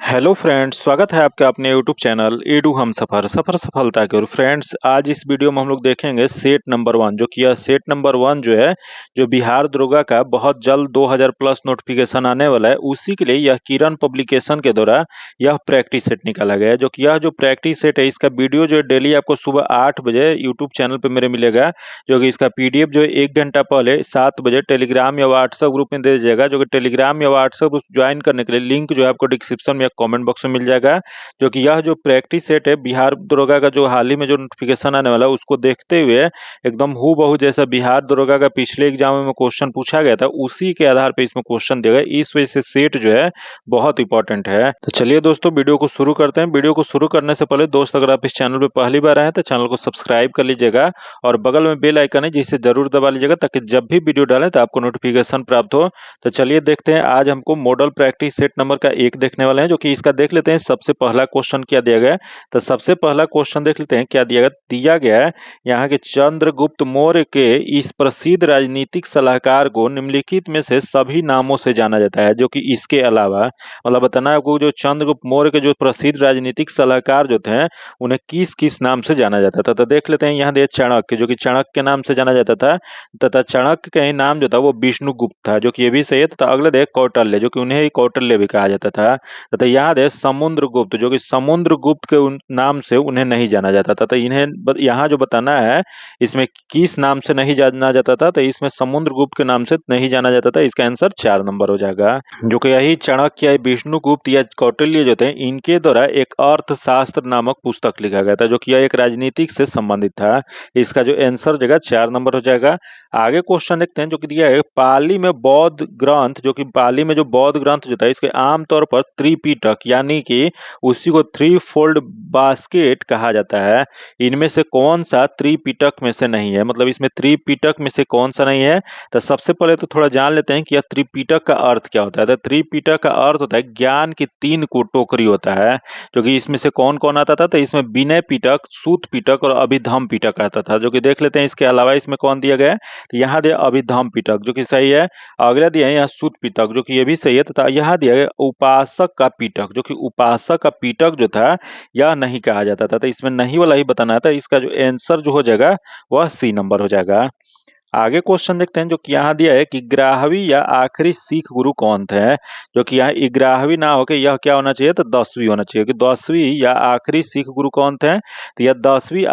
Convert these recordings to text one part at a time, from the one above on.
Hello friends, स्वागत है आपका अपने यूट्यूब चैनल एडू हम सफर सफर सफलता की ओर। फ्रेंड्स, आज इस वीडियो में हम लोग देखेंगे सेट नंबर वन, जो कि यह सेट नंबर वन जो है, जो बिहार दरोगा का बहुत जल्द 2000 प्लस नोटिफिकेशन आने वाला है, उसी के लिए यह किरण पब्लिकेशन के द्वारा यह प्रैक्टिस सेट निकाला गया है। जो कि यह जो प्रैक्टिस सेट है, इसका वीडियो जो है डेली आपको सुबह 8 बजे यूट्यूब चैनल पर मेरे मिलेगा। जो कि इसका पीडीएफ जो है 1 घंटा पहले 7 बजे टेलीग्राम या व्हाट्सएप ग्रुप में दे दीजिएगा। जो कि टेलीग्राम या व्हाट्सएप ग्रुप ज्वाइन करने के लिए लिंक जो है आपको डिस्क्रिप्शन में कमेंट बॉक्स में मिल जाएगा। जो कि यह जो प्रैक्टिस सेट है बिहार दरोगा का, जो हाल ही में जो नोटिफिकेशन आने वाला है, उसको देखते हुए एकदम हूबहू जैसा बिहार दरोगा का पिछले एग्जाम में क्वेश्चन पूछा गया था, उसी के आधार पर इसमें क्वेश्चन दिया गया। इस वजह से सेट जो है बहुत इंपॉर्टेंट है। तो चलिए दोस्तों, वीडियो को शुरू करते हैं। वीडियो को शुरू करने से पहले दोस्त, अगर आप इस चैनल पर पहली बार आए हैं तो चैनल को सब्सक्राइब कर लीजिएगा और बगल में बेल आइकन है जिसे जरूर दबा लीजिएगा, ताकि जब भी वीडियो डालें तो आपको नोटिफिकेशन प्राप्त हो। तो चलिए देखते हैं, आज हमको मॉडल प्रैक्टिस सेट नंबर का 1 देखने वाले हैं। जो कि इसका देख लेते हैं सबसे पहला क्वेश्चन क्या दिया गया है। तो सबसे पहला क्वेश्चन देख लेते हैं क्या दिया गया है। यहाँ के चंद्रगुप्त मौर्य के इस प्रसिद्ध राजनीतिक सलाहकार को निम्नलिखित में से सभी नामों से जाना जाता है। जो कि इसके अलावा मतलब बताना है आपको, जो चंद्रगुप्त मौर्य के जो प्रसिद्ध राजनीतिक सलाहकार जो थे, उन्हें किस किस नाम से जाना जाता था। तो देख लेते हैं, यहाँ दिया चाणक्य, जो कि चाणक्य के नाम से जाना जाता था, तथा चाणक्य का ही नाम जो था वो विष्णुगुप्त था। जो कि ये भी सही है। तथा अगले देख कौटिल्य, जो कि उन्हें ही कौटिल्य भी कहा जाता था। तथा यहाँ देख समुद्रगुप्त, जो कि समुद्रगुप्त के नाम से उन्हें नहीं जाना जाता था। तो इन्हें यहाँ जो बताना है, इसमें किस नाम से नहीं जाना जाता था, तो इसमें समुद्रगुप्त के नाम से नहीं जाना जाता था। इसका आंसर 4 नंबर हो जाएगा। जो कि यही चाणक्य या विष्णुगुप्त या कौटिल्य जो थे, इनके द्वारा एक अर्थशास्त्र नामक पुस्तक लिखा गया था। जो कि यह एक राजनीतिक से संबंधित था। इसका जो आंसर हो जाएगा 4 नंबर हो जाएगा। आगे क्वेश्चन देखते हैं, जो कि दिया है पाली में बौद्ध ग्रंथ, जो कि पाली में जो बौद्ध ग्रंथ जो था, इसके आमतौर पर त्रिपिटक यानी कि उसी को थ्री फोल्ड बास्केट कहा जाता है। इनमें से कौन सा त्रिपिटक में से नहीं है, मतलब इसमें त्रिपिटक में से कौन सा नहीं है। तो सबसे पहले तो थोड़ा जान लेते हैं कि यह त्रिपिटक का अर्थ क्या होता है। तो त्रिपिटक का अर्थ होता है ज्ञान की 3 टोकरी होता है। जो कि इसमें से कौन कौन आता था, तो इसमें विनय पिटक, सूत पिटक और अभिधम पिटक आता था। जो कि देख लेते हैं इसके अलावा इसमें कौन दिया गया है। तो यहाँ दिया अभिधम पिटक, जो कि सही है। अगला दिया है यहाँ सूत पिटक, जो कि ये भी सही है। तथा यहाँ दिया गया उपासक का पिटक, जो कि उपासक का पिटक जो था यह नहीं कहा जाता था। तो इसमें नहीं वाला ही बताना था। इसका जो आंसर जो हो जाएगा वह सी नंबर हो जाएगा। आगे क्वेश्चन देखते हैं, जो कि यहाँ दिया है कि 11वीं या आखिरी सिख गुरु कौन थे। जो कि यहाँ 11वीं ना होकर यह क्या होना चाहिए, तो 10वीं होना चाहिए। कि 10वीं या आखिरी सिख गुरु कौन थे, तो यह 10वीं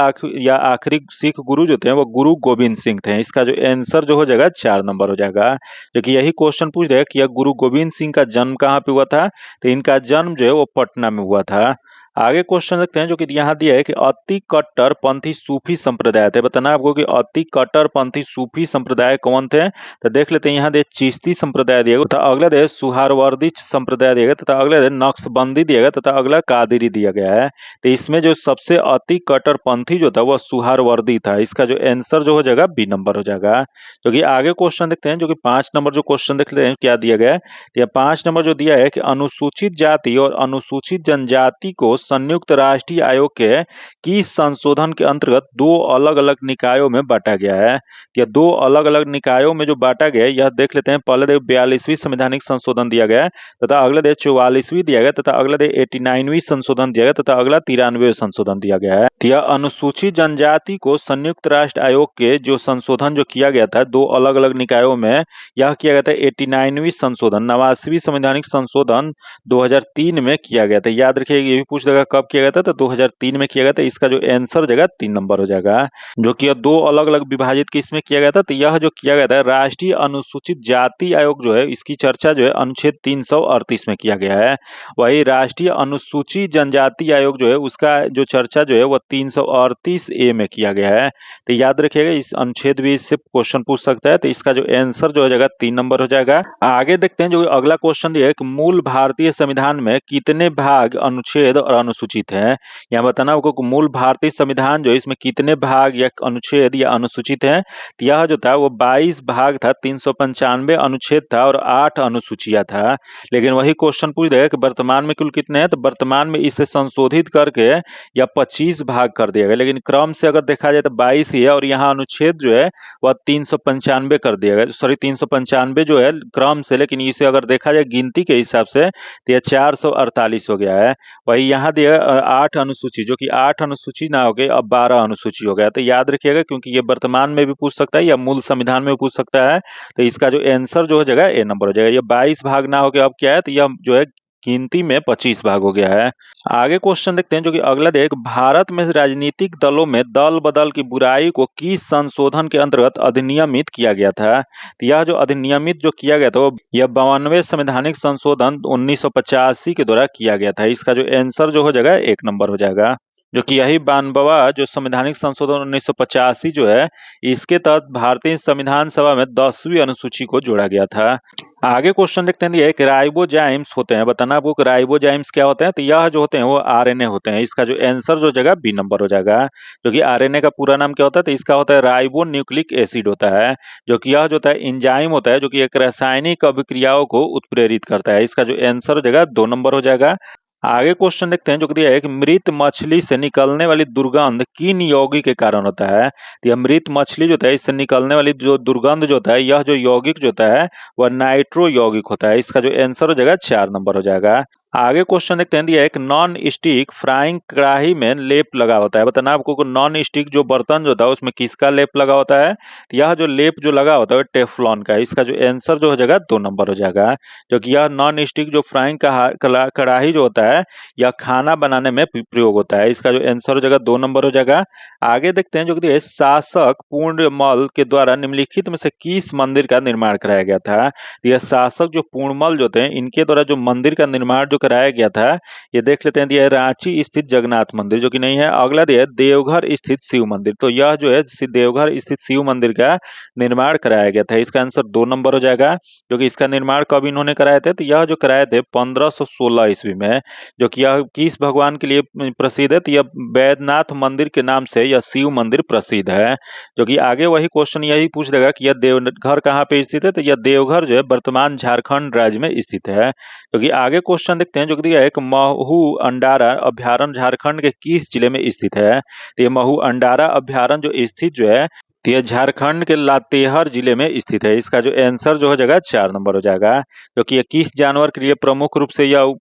या आखिरी सिख गुरु जो थे वो गुरु गोविंद सिंह थे। इसका जो आंसर जो हो जाएगा 4 नंबर हो जाएगा। जो कि यही क्वेश्चन पूछ रहे हैं कि यह गुरु गोविंद सिंह का जन्म कहाँ पे हुआ था। तो इनका जन्म जो है वो पटना में हुआ था। आगे क्वेश्चन देखते हैं, जो कि यहाँ दिया है कि अति कट्टर पंथी सूफी संप्रदाय थे। बताना आपको कि अति कट्टर पंथी सूफी संप्रदाय कौन थे। तो देख लेते हैं, यहाँ दे चिश्ती संप्रदाय दिया गया तथा अगला दे सुहारवर्दी संप्रदाय दिया गया तथा अगला दे नक्शबंदी दिया गया तथा अगला कादिरी दिया गया है। तो इसमें जो सबसे अति कट्टर पंथी जो था वह सुहारवर्दी था। इसका जो आंसर जो हो जाएगा बी नंबर हो जाएगा। जो कि आगे क्वेश्चन देखते हैं, जो कि 5 नंबर जो क्वेश्चन देख लेते हैं क्या दिया गया है। तो यह 5 नंबर जो दिया है कि अनुसूचित जाति और अनुसूचित जनजाति को संयुक्त राष्ट्रीय आयोग के किस संशोधन के अंतर्गत 2 अलग अलग निकायों में बांटा गया है। यह 2 अलग अलग निकायों में जो बांटा गया है, यह देख लेते हैं। पहले दे 42वीं संवैधानिक संशोधन दिया गया है तथा अगले दे 44वीं दिया गया तथा अगले दे 89वीं संशोधन दिया गया तथा अगला 93वें संशोधन दिया गया है। यह अनुसूचित जनजाति को संयुक्त राष्ट्र आयोग के जो संशोधन जो किया गया था 2 अलग अलग निकायों में, यह किया गया था 89वीं संशोधन, 89वीं संवैधानिक संशोधन 2003 में किया गया था। याद रखिए, ये भी पूछ देगा कब किया गया था, तो 2003 में किया गया था। इसका जो आंसर हो जाएगा 3 नंबर हो जाएगा। जो कि 2 अलग अलग विभाजित किस में किया गया था, तो यह जो किया गया था राष्ट्रीय अनुसूचित जाति आयोग जो है, इसकी चर्चा जो है अनुच्छेद 338 में किया गया है। वही राष्ट्रीय अनुसूचित जनजाति आयोग जो है, उसका जो चर्चा जो है वह 338A में किया गया है। तो याद रखिएगा, इस अनुच्छेद भी इससे क्वेश्चन पूछ सकता है। तो इसका जो आंसर जो हो जाएगा 3 नंबर हो जाएगा। आगे देखते हैं, जो अगला क्वेश्चन दिया है कि मूल भारतीय संविधान में कितने भाग, अनुच्छेद और अनुसूचित हैं। यहाँ बताना आपको मूल भारतीय संविधान जो है इसमें कितने भाग या अनुच्छेद या अनुसूचित हैं, तो यह जो था वो 22 भाग था, 395 अनुच्छेद था और 8 अनुसूचियां था। लेकिन वही क्वेश्चन पूछ देगा कि वर्तमान में कुल कितने हैं, तो वर्तमान में इसे संशोधित करके या 25 भाग कर दिया गया, लेकिन क्रम से अगर देखा जाए तो 22 ही है और यहाँ अनुच्छेद जो है वह 395 कर दिया गया, सॉरी 395 जो है क्रम से, लेकिन इसे अगर देखा जाए गिनती के हिसाब से तो यह 448 हो गया है। वही यहाँ दिया 8 अनुसूची, जो कि 8 अनुसूची ना हो गई, अब 12 अनुसूची हो गया। तो याद रखिएगा क्योंकि ये वर्तमान में भी पूछ सकता है या मूल संविधान में भी पूछ सकता है, तो इसका जो आंसर जो हो जाएगा ए नंबर हो जाएगा। ये 22 भाग ना हो गया, अब क्या है, तो यह जो है गिनती में 25 भाग हो गया है। आगे क्वेश्चन देखते हैं जो कि अगला देख, भारत में राजनीतिक दलों में दल बदल की बुराई को किस संशोधन के अंतर्गत अधिनियमित किया गया था, तो यह जो अधिनियमित जो किया गया था वो यह 52वें संवैधानिक संशोधन 1985 के द्वारा किया गया था। इसका जो आंसर जो हो जाएगा एक नंबर हो जाएगा, जो कि यही 92वां जो संवैधानिक संशोधन 1985 जो है इसके तहत भारतीय संविधान सभा में 10वीं अनुसूची को जोड़ा गया था। आगे क्वेश्चन देखते हैं, ये कि राइबोजाइम्स होते हैं, बताना आपको राइबोजाइम्स क्या होते हैं, तो यह जो होते हैं वो आरएनए होते हैं। इसका जो आंसर जो जगह बी नंबर हो जाएगा, जो कि आरएनए का पूरा नाम क्या होता है, तो इसका होता है राइबो न्यूक्लिक एसिड होता है, जो कि यह जो होता है एंजाइम होता है जो कि एक रासायनिक अभिक्रियाओं को उत्प्रेरित करता है। इसका जो आंसर हो जाएगा 2 नंबर हो जाएगा। आगे क्वेश्चन देखते हैं जो कि दिया है कि मृत मछली से निकलने वाली दुर्गंध किन यौगिक के कारण होता है, तो यह मृत मछली जो होता है इससे निकलने वाली जो दुर्गंध जो होता है यह जो यौगिक जो होता है वह नाइट्रो यौगिक होता है। इसका जो आंसर हो जाएगा 4 नंबर हो जाएगा। आगे क्वेश्चन देखते हैं, दिया है एक नॉन स्टिक फ्राइंग कढ़ाई में लेप लगा होता है, बताना आपको नॉन स्टिक जो बर्तन जो होता है उसमें किसका लेप लगा होता है, तो यह जो लेप जो लगा होता है टेफ्लॉन का। इसका जो आंसर जो हो जाएगा 2 नंबर हो जाएगा, जो कि यह नॉन स्टिक जो फ्राइंग कढ़ाई जो होता है यह खाना बनाने में प्रयोग होता है। इसका जो आंसर हो जाएगा 2 नंबर हो जाएगा। आगे देखते हैं जो कि शासक पूर्णमल के द्वारा निम्नलिखित में से किस मंदिर का निर्माण कराया गया था, तो यह शासक जो पूर्णमल जो होते हैं इनके द्वारा जो मंदिर का निर्माण जो कराया गया था, ये देख लेते हैं, दिया है रांची स्थित जगन्नाथ मंदिर, जो कि नहीं है। अगला दिया है देवघर स्थित शिव मंदिर, तो यह जो है देवघर स्थित शिव मंदिर का निर्माण कराया गया था। इसका आंसर 2 नंबर हो जाएगा, जो कि इसका निर्माण कब इन्होंने कराए थे, तो यह जो कराए थे 1516 ईस्वी में। जो कि यह किस भगवान के लिए प्रसिद्ध है, तो यह बैद्यनाथ मंदिर के नाम से यह शिव मंदिर प्रसिद्ध है। जो कि आगे वही क्वेश्चन यही पूछ देगा कि यह देवघर कहाँ पे स्थित है, तो यह देवघर जो है वर्तमान झारखंड राज्य में स्थित है। जो कि आगे क्वेश्चन देखते हैं जो कि दिया है एक महू अंडारा अभ्यारण्य झारखंड के किस जिले में स्थित है, तो ये महू अंडारा अभ्यारण्य जो स्थित जो है तो यह झारखंड के लातेहार जिले में स्थित है। इसका जो आंसर जो हो जाएगा 4 नंबर हो जाएगा, जो कि यह किस जानवर के लिए प्रमुख रूप से यह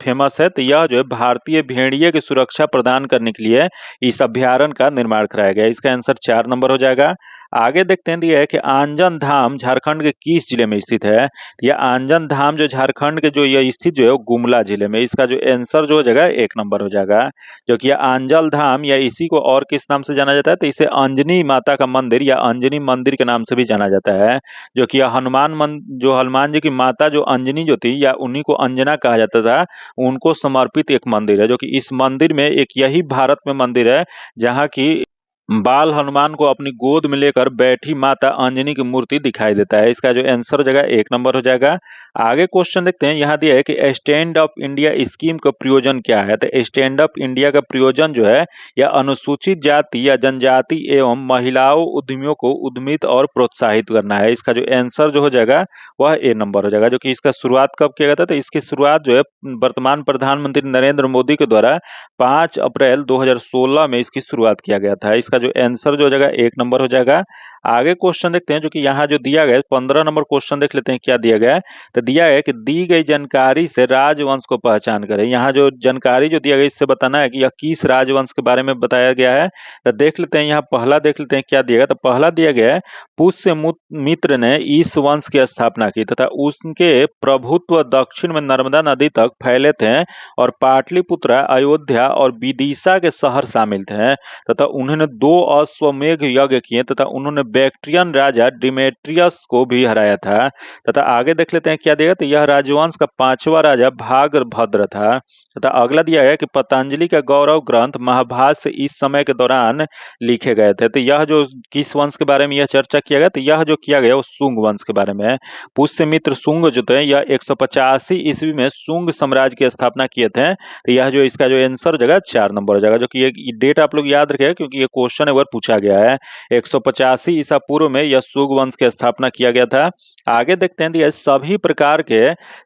फेमस है, तो यह जो है भारतीय भेड़िए की सुरक्षा प्रदान करने के लिए इस अभ्यारण्य का निर्माण कराया गया। इसका आंसर 4 नंबर हो जाएगा। आगे देखते हैं, दिया है कि आंजन धाम झारखंड के किस जिले में स्थित है, तो यह आंजन धाम जो झारखंड के जो यह स्थित जो है वो गुमला जिले में। इसका जो आंसर जो हो जाएगा 1 नंबर हो जाएगा, जो कि अंजल धाम या इसी को और किस नाम से जाना जाता है, तो इसे अंजनी माता का मंदिर या अंजनी मंदिर के नाम से भी जाना जाता है। जो कि जो हनुमान जी की माता जो अंजनी जो थी या उन्हीं को अंजना कहा जाता था, उनको समर्पित एक मंदिर है। जो कि इस मंदिर में एक यही भारत में मंदिर है जहाँ की बाल हनुमान को अपनी गोद में लेकर बैठी माता अंजनी की मूर्ति दिखाई देता है। इसका जो आंसर हो जाएगा 1 नंबर हो जाएगा। आगे क्वेश्चन देखते हैं, यहाँ दिया है कि स्टैंड अप इंडिया स्कीम का प्रयोजन क्या है, तो स्टैंड अप इंडिया का प्रयोजन जो है यह अनुसूचित जाति या जनजाति एवं महिलाओं उद्यमियों को उद्यमित और प्रोत्साहित करना है। इसका जो आंसर जो हो जाएगा वह ए नंबर हो जाएगा। जो कि इसका शुरुआत कब किया गया था, तो इसकी शुरुआत जो है वर्तमान प्रधानमंत्री नरेंद्र मोदी के द्वारा 5 अप्रैल 2016 में इसकी शुरुआत किया गया था। इसका जो आंसर जो हो जाएगा 1 नंबर हो जाएगा। आगे क्वेश्चन देखते हैं जो कि यहाँ जो दिया गया 15 नंबर क्वेश्चन देख लेते हैं क्या दिया गया है, तो दिया है कि दी गई जानकारी से राजवंश को पहचान करें। यहाँ जो जानकारी जो दिया गया इससे बताना है कि यह किस राजवंश के बारे में बताया गया है, तो देख लेते हैं। यहाँ पहला देख लेते हैं क्या दिया गया, तो पहला दिया गया है पुष्य मित्र ने इस वंश की स्थापना की तथा उसके प्रभुत्व दक्षिण में नर्मदा नदी तक फैले थे और पाटलिपुत्र, अयोध्या और विदिशा के शहर शामिल थे तथा उन्होंने 2 अश्वमेघ यज्ञ किए तथा उन्होंने बैक्ट्रियन राजा डिमेट्रियस को भी हराया था। तथा आगे देख लेते हैं क्या दिया, तो यह राजवंश का 5वां राजा भागभद्र था। तथा अगला दिया गया कि पतंजलि का गौरव ग्रंथ महाभाष्य इस समय के दौरान लिखे गए थे। तो यह जो किस वंश के बारे में यह चर्चा किया गया, तो यह जो किया गया वो शुंग वंश के बारे में है। पुष्यमित्र शुंग जो थे यह 185 ईस्वी में शुंग साम्राज्य की स्थापना किए थे। तो यह जो इसका जो आंसर हो जाएगा 4 नंबर हो जाएगा, जो कि ये डेट आप लोग याद रखेगा क्योंकि ये क्वेश्चन एक बार पूछा गया है। 185 ईसा पूर्व में यह शुंग वंश की स्थापना किया गया था। आगे देखते हैं ये सभी प्रकार के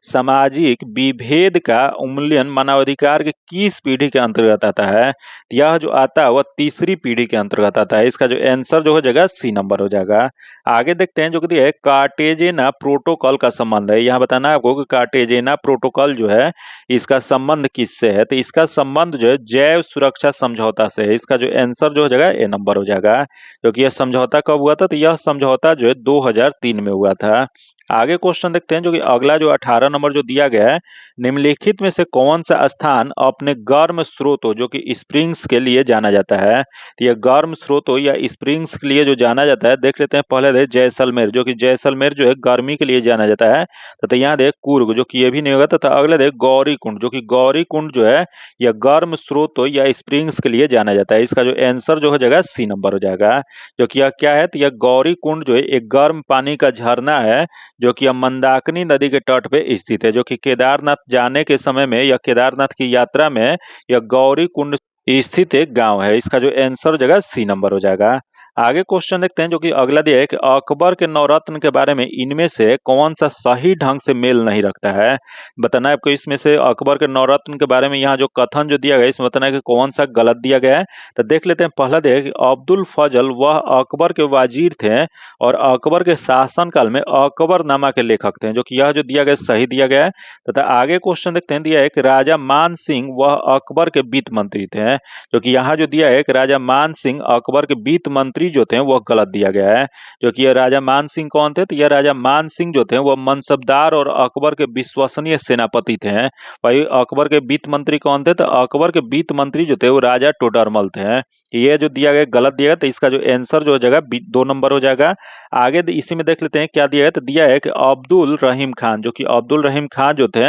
सामाजिक विभेद का उन्मूलन मानवाधिकार के किस पीढ़ी के अंतर्गत आता है। यह जो आता है वह तीसरी पीढ़ी के अंतर्गत आता है। इसका जो आंसर जो हो जाएगा सी नंबर हो जाएगा। आगे देखते हैं जो कि है कार्टेजेना प्रोटोकॉल का संबंध है। यहाँ बताना है आपको कि कार्टेजेना प्रोटोकॉल जो है इसका संबंध किससे है, तो इसका संबंध जो है जैव सुरक्षा समझौता से है। इसका जो आंसर जो हो जाएगा ए नंबर हो जाएगा, क्योंकि यह समझौता कब हुआ था, तो यह समझौता जो है 2003 में हुआ था। आगे क्वेश्चन देखते हैं जो कि अगला जो 18 नंबर जो दिया गया है, निम्नलिखित में से कौन सा स्थान अपने गर्म स्रोतों जो कि स्प्रिंग्स के लिए जाना जाता है। तो यह गर्म स्रोतों या स्प्रिंग्स के लिए जो जाना जाता है, देख लेते हैं पहले दे जैसलमेर, जो कि जैसलमेर जो है गर्मी के लिए जाना जाता है। तो यहाँ देख कुर्ग जो कि ये भी नहीं होगा। तथा अगले देख गौरी कुंड, जो कि गौरी कुंड जो है यह गर्म स्रोतों या स्प्रिंग्स के लिए जाना जाता है। इसका जो आंसर जो हो जाएगा सी नंबर हो जाएगा, जो कि यह क्या है, तो यह गौरी कुंड जो है एक गर्म पानी का झरना है जो कि मंदाकिनी नदी के तट पे स्थित है, जो कि केदारनाथ जाने के समय में या केदारनाथ की यात्रा में यह गौरी कुंड स्थित एक गांव है। इसका जो आंसर हो जाएगा सी नंबर हो जाएगा। आगे क्वेश्चन देखते हैं जो कि अगला दिया है कि अकबर के नवरत्न के बारे में इनमें से कौन सा सही ढंग से मेल नहीं रखता है। बताना है आपको इसमें से अकबर के नवरत्न के बारे में यहाँ जो कथन जो दिया गया इसमें बताना है कि कौन सा गलत दिया गया है। तो देख लेते हैं पहला दिया है कि अब्दुल फजल वह अकबर के वाजीर थे और अकबर के शासनकाल में अकबरनामा के लेखक थे, जो कि यह जो दिया गया सही दिया गया है। तथा आगे क्वेश्चन देखते हैं दिया है कि राजा मान सिंह वह अकबर के वित्त मंत्री थे, जो कि यहाँ जो दिया है कि राजा मान सिंह अकबर के वित्त मंत्री जो थे वो गलत दिया गया है। जो कि यह राजा मान सिंह कौन थे, तो यह राजा मान सिंह जो थे वो मनसबदार और अकबर के विश्वसनीय सेनापति थे। भाई अकबर के वित्त मंत्री कौन थे, तो अकबर के वित्त मंत्री जो थे वो राजा टोडरमल थे। ये जो दिया गया गलत दिया गया, तो इसका जो आंसर जो हो जाएगा 2 नंबर हो जाएगा। आगे इसी में देख लेते हैं क्या दिया है, तो दिया है कि अब्दुल रहीम खान, जो कि अब्दुल रहीम खान जो थे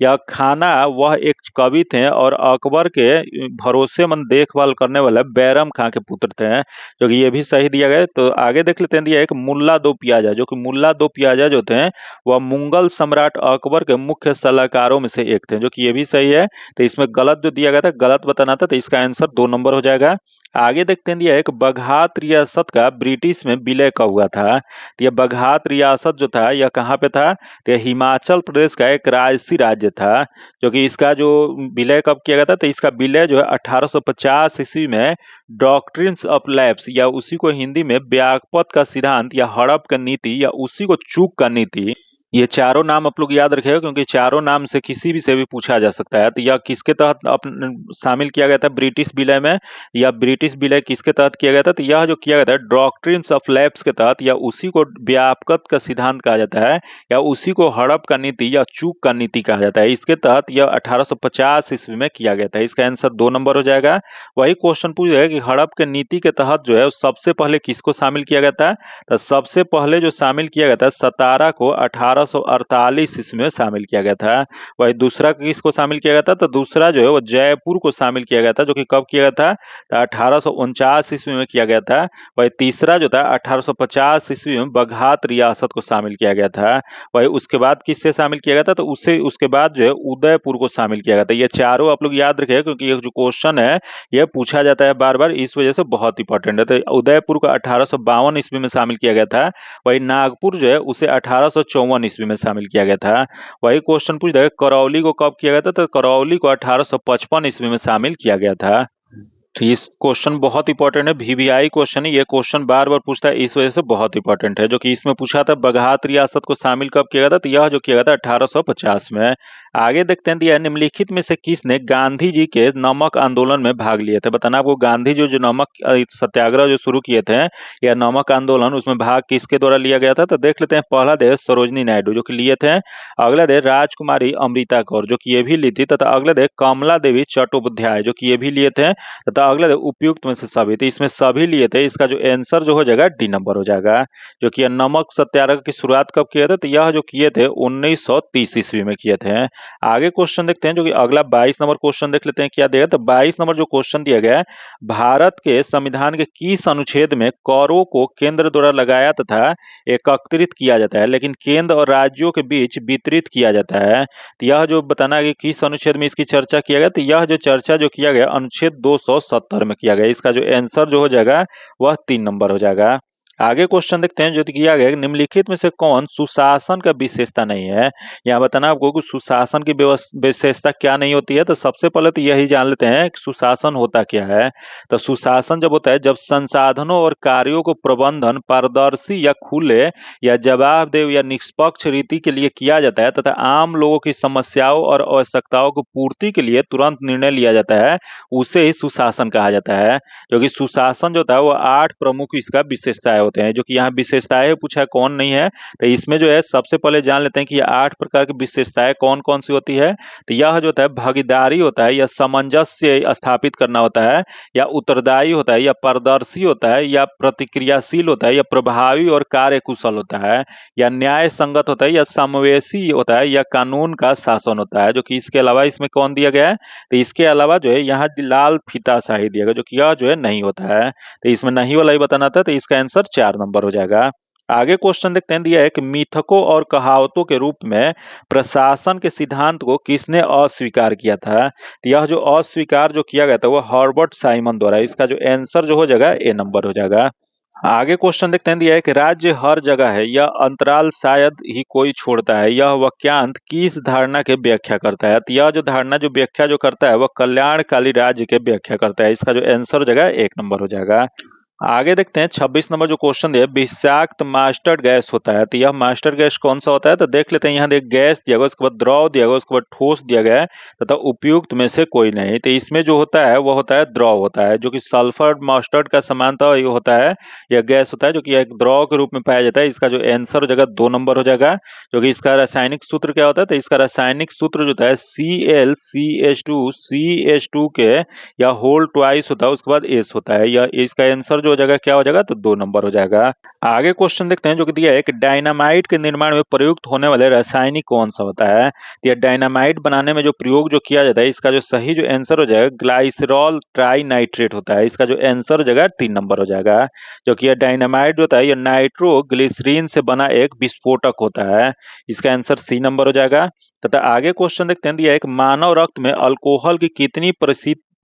यह खाना वह एक कवि थे और अकबर के भरोसेमंद देखभाल करने वाले बैरम खां के पुत्र थे, जो कि ये भी सही दिया गया। तो आगे देख लेते हैं दिया है कि मुल्ला दो प्याजा, जो कि मुल्ला दो प्याजा जो थे वह मुगल सम्राट अकबर के मुख्य सलाहकारों में से एक थे, जो कि ये भी सही है। तो इसमें गलत जो दिया गया था गलत बताना था, तो इसका आंसर 2 नंबर हो जाएगा। आगे देखते हैं दिया है कि बघात रियासत का ब्रिटिश में विलय कब हुआ था। तो यह बघात रियासत जो था यह कहाँ पे था, तो यह हिमाचल प्रदेश का एक राजसी राज्य था, जो कि इसका जो विलय कब किया गया था, तो इसका विलय जो है 1850 ईस्वी में डॉक्ट्रिन्स ऑफ लैप्स या उसी को हिंदी में व्यापक का सिद्धांत या हड़प का नीति या उसी को चूक का नीति, ये चारों नाम आप लोग याद रखेगा क्योंकि चारों नाम से किसी भी से भी पूछा जा सकता है। तो यह किसके तहत शामिल किया गया था ब्रिटिश विलय में, या ब्रिटिश विलय किसके तहत किया गया था, तो यह जो किया गया था डॉक्ट्रिन्स ऑफ लैप्स के तहत, या उसी को व्यापक का सिद्धांत कहा जाता है या उसी को हड़प का नीति या चूक का नीति कहा जाता है। इसके तहत यह 1850 ईस्वी में किया गया था। इसका आंसर 2 नंबर हो जाएगा। वही क्वेश्चन पूछ रहा है कि हड़प के नीति के तहत जो है सबसे पहले किसको शामिल किया गया था, तो सबसे पहले जो शामिल किया गया था सतारा को 1848 ईस्वी में शामिल किया गया था। वही दूसरा किसको शामिल किया गया था, तो दूसरा जो है वो जयपुर को शामिल किया गया था, जो कि कब किया गया था, तो 1849 ईस्वी में किया गया था। वही तीसरा जो था 1850 ईस्वी में बघात रियासत को शामिल किया गया था। वही उसके बाद किससे शामिल किया गया था, तो उसके बाद जो है उदयपुर को शामिल किया गया था। ये चारों आप लोग याद रखिए क्योंकि ये जो क्वेश्चन है ये पूछा जाता है बार बार, इस वजह से बहुत इंपॉर्टेंट है। तो उदयपुर को 1852 ईस्वी में शामिल किया गया था। वही नागपुर जो है उसे 1854 ईस्वी में शामिल किया गया था। वही क्वेश्चन पूछ रहा है करौली को कब किया गया था, तो करौली को 1855 ईस्वी में शामिल किया गया था। तो इस क्वेश्चन बहुत इंपॉर्टेंट है, वीवीआई क्वेश्चन है, ये क्वेश्चन बार बार पूछता है, इस वजह से बहुत इंपॉर्टेंट है। जो कि इसमें पूछा था बघात रियासत को शामिल कब किया गया था, तो यह जो किया गया था 1850 में। आगे देखते हैं दिया है, निम्नलिखित में से किसने गांधी जी के नमक आंदोलन में भाग लिए थे। बताना आपको गांधी जो जो नमक सत्याग्रह जो शुरू किए थे या नमक आंदोलन, उसमें भाग किसके द्वारा लिया गया था। तो देख लेते हैं, पहला देश सरोजनी नायडू जो कि लिए थे, अगला देश राजकुमारी अमृता कौर जो कि ये भी ली थी, तथा अगला देश कमला देवी चट्टोपाध्याय जो कि ये भी लिए थे, तथा अगला देश उपयुक्त में से सभी। तो इसमें सभी लिए थे, इसका जो आंसर जो हो जाएगा डी नंबर हो जाएगा। जो कि नमक सत्याग्रह की शुरुआत कब किए थे, तो यह जो किए थे 1930 ईस्वी में किए थे। आगे क्वेश्चन देखते हैं, जो कि अगला 22 नंबर क्वेश्चन देख लेते हैं क्या दिया। तो 22 नंबर जो क्वेश्चन दिया गया है, भारत के संविधान के किस अनुच्छेद में करों को केंद्र द्वारा लगाया तथा एकत्रित किया जाता है लेकिन केंद्र और राज्यों के बीच वितरित किया जाता है। तो यह जो बताना है कि किस अनुच्छेद में इसकी चर्चा किया गया, तो यह जो चर्चा जो किया गया अनुच्छेद 270 में किया गया। इसका जो आंसर जो हो जाएगा वह 3 नंबर हो जाएगा। आगे क्वेश्चन देखते हैं, जो किया गया निम्नलिखित में से कौन सुशासन का विशेषता नहीं है। यहाँ बताना आपको कि सुशासन की विशेषता क्या नहीं होती है। तो सबसे पहले तो यही जान लेते हैं कि सुशासन होता क्या है। तो सुशासन जब होता है, जब संसाधनों और कार्यों को प्रबंधन पारदर्शी या खुले या जवाबदेह या निष्पक्ष रीति के लिए किया जाता है तथा आम लोगों की समस्याओं और आवश्यकताओं को पूर्ति के लिए तुरंत निर्णय लिया जाता है, उसे ही सुशासन कहा जाता है। जो कि सुशासन जो होता है वो 8 प्रमुख इसका विशेषताएं होते हैं। जो कि यहाँ विशेषताएं पूछा कौन नहीं है, तो इसमें जो है सबसे पहले जान लेते हैं कि ये 8 प्रकार की विशेषताएं कौन कौन सी होती है। तो यह जो होता है भागीदारी होता है, या सामंजस्य स्थापित करना होता है, या उत्तरदायी होता है, या पारदर्शी होता है, या प्रतिक्रियाशील होता है, या प्रभावी और कार्यकुशल होता है, या न्याय संगत होता है, या समावेशी होता है, या कानून का शासन होता है। जो कि इसके अलावा इसमें कौन दिया गया है, तो इसके अलावा जो है यहाँ लाल फीता शाही दिया गया, जो कि यह जो है नहीं होता है। तो इसमें नहीं वाला ही बताना था, तो इसका आंसर 4 नंबर हो जाएगा। आगे क्वेश्चन देखते हैं, दिया है कि मिथकों और कहावतों के रूप में प्रशासन के सिद्धांत को किसने अस्वीकार किया था। तो यह जो अस्वीकार जो किया गया था वो हर्बर्ट साइमन द्वारा। इसका जो आंसर जो हो जाएगा ए नंबर हो जाएगा। आगे क्वेश्चन देखते हैं, दिया है कि राज्य हर जगह है, यह अंतराल शायद ही कोई छोड़ता है, यह वाक्यांश किस धारणा के व्याख्या करता है। तो यह जो धारणा जो व्याख्या जो करता है वह कल्याणकाली राज्य के व्याख्या करता है। इसका जो आंसर हो जाएगा 1 नंबर हो जाएगा। आगे देखते हैं 26 नंबर जो क्वेश्चन दिया, विषाक्त मास्टर्ड गैस होता है। तो यह मास्टर गैस कौन सा होता है, तो देख लेते हैं। यहाँ देख गैस दिया गया, उसके बाद द्रव दिया गया, उसके बाद ठोस दिया गया है, तथा उपयुक्त में से कोई नहीं। तो इसमें जो होता है वो होता है द्रव होता है, जो कि सल्फर मास्टर्ड का समानता ये होता है, यह गैस होता है जो कि एक द्रव के रूप में पाया जाता है। इसका जो आंसर हो जाएगा 2 नंबर हो जाएगा। जो कि इसका रासायनिक सूत्र क्या होता है, तो इसका रासायनिक सूत्र जो होता है ClCH2CH2 के या होल ट्वाइस होता है, उसके बाद एस होता है। यह इसका आंसर जो हो जाएगा क्या हो जाएगा, तो 2 नंबर हो जाएगा। आगे क्वेश्चन देखते हैं, जो कि दिया है कि डायनामाइट के निर्माण में प्रयुक्त होने वाले रासायनिक कौन सा होता है। तो यह डायनामाइट बनाने में जो प्रयोग जो किया जाता है, इसका जो सही जो आंसर हो जाएगा ग्लाइसरॉल ट्राइनाइट्रेट होता है। इसका जो आंसर हो जाएगा 3 नंबर हो जाएगा। जो कि यह डायनामाइट जो होता है यह नाइट्रोग्लिसरीन से बना एक विस्फोटक होता है। इसका आंसर सी नंबर हो जाएगा। तथा आगे क्वेश्चन देखते हैं, दिया है कि मानव रक्त में अल्कोहल की कितनी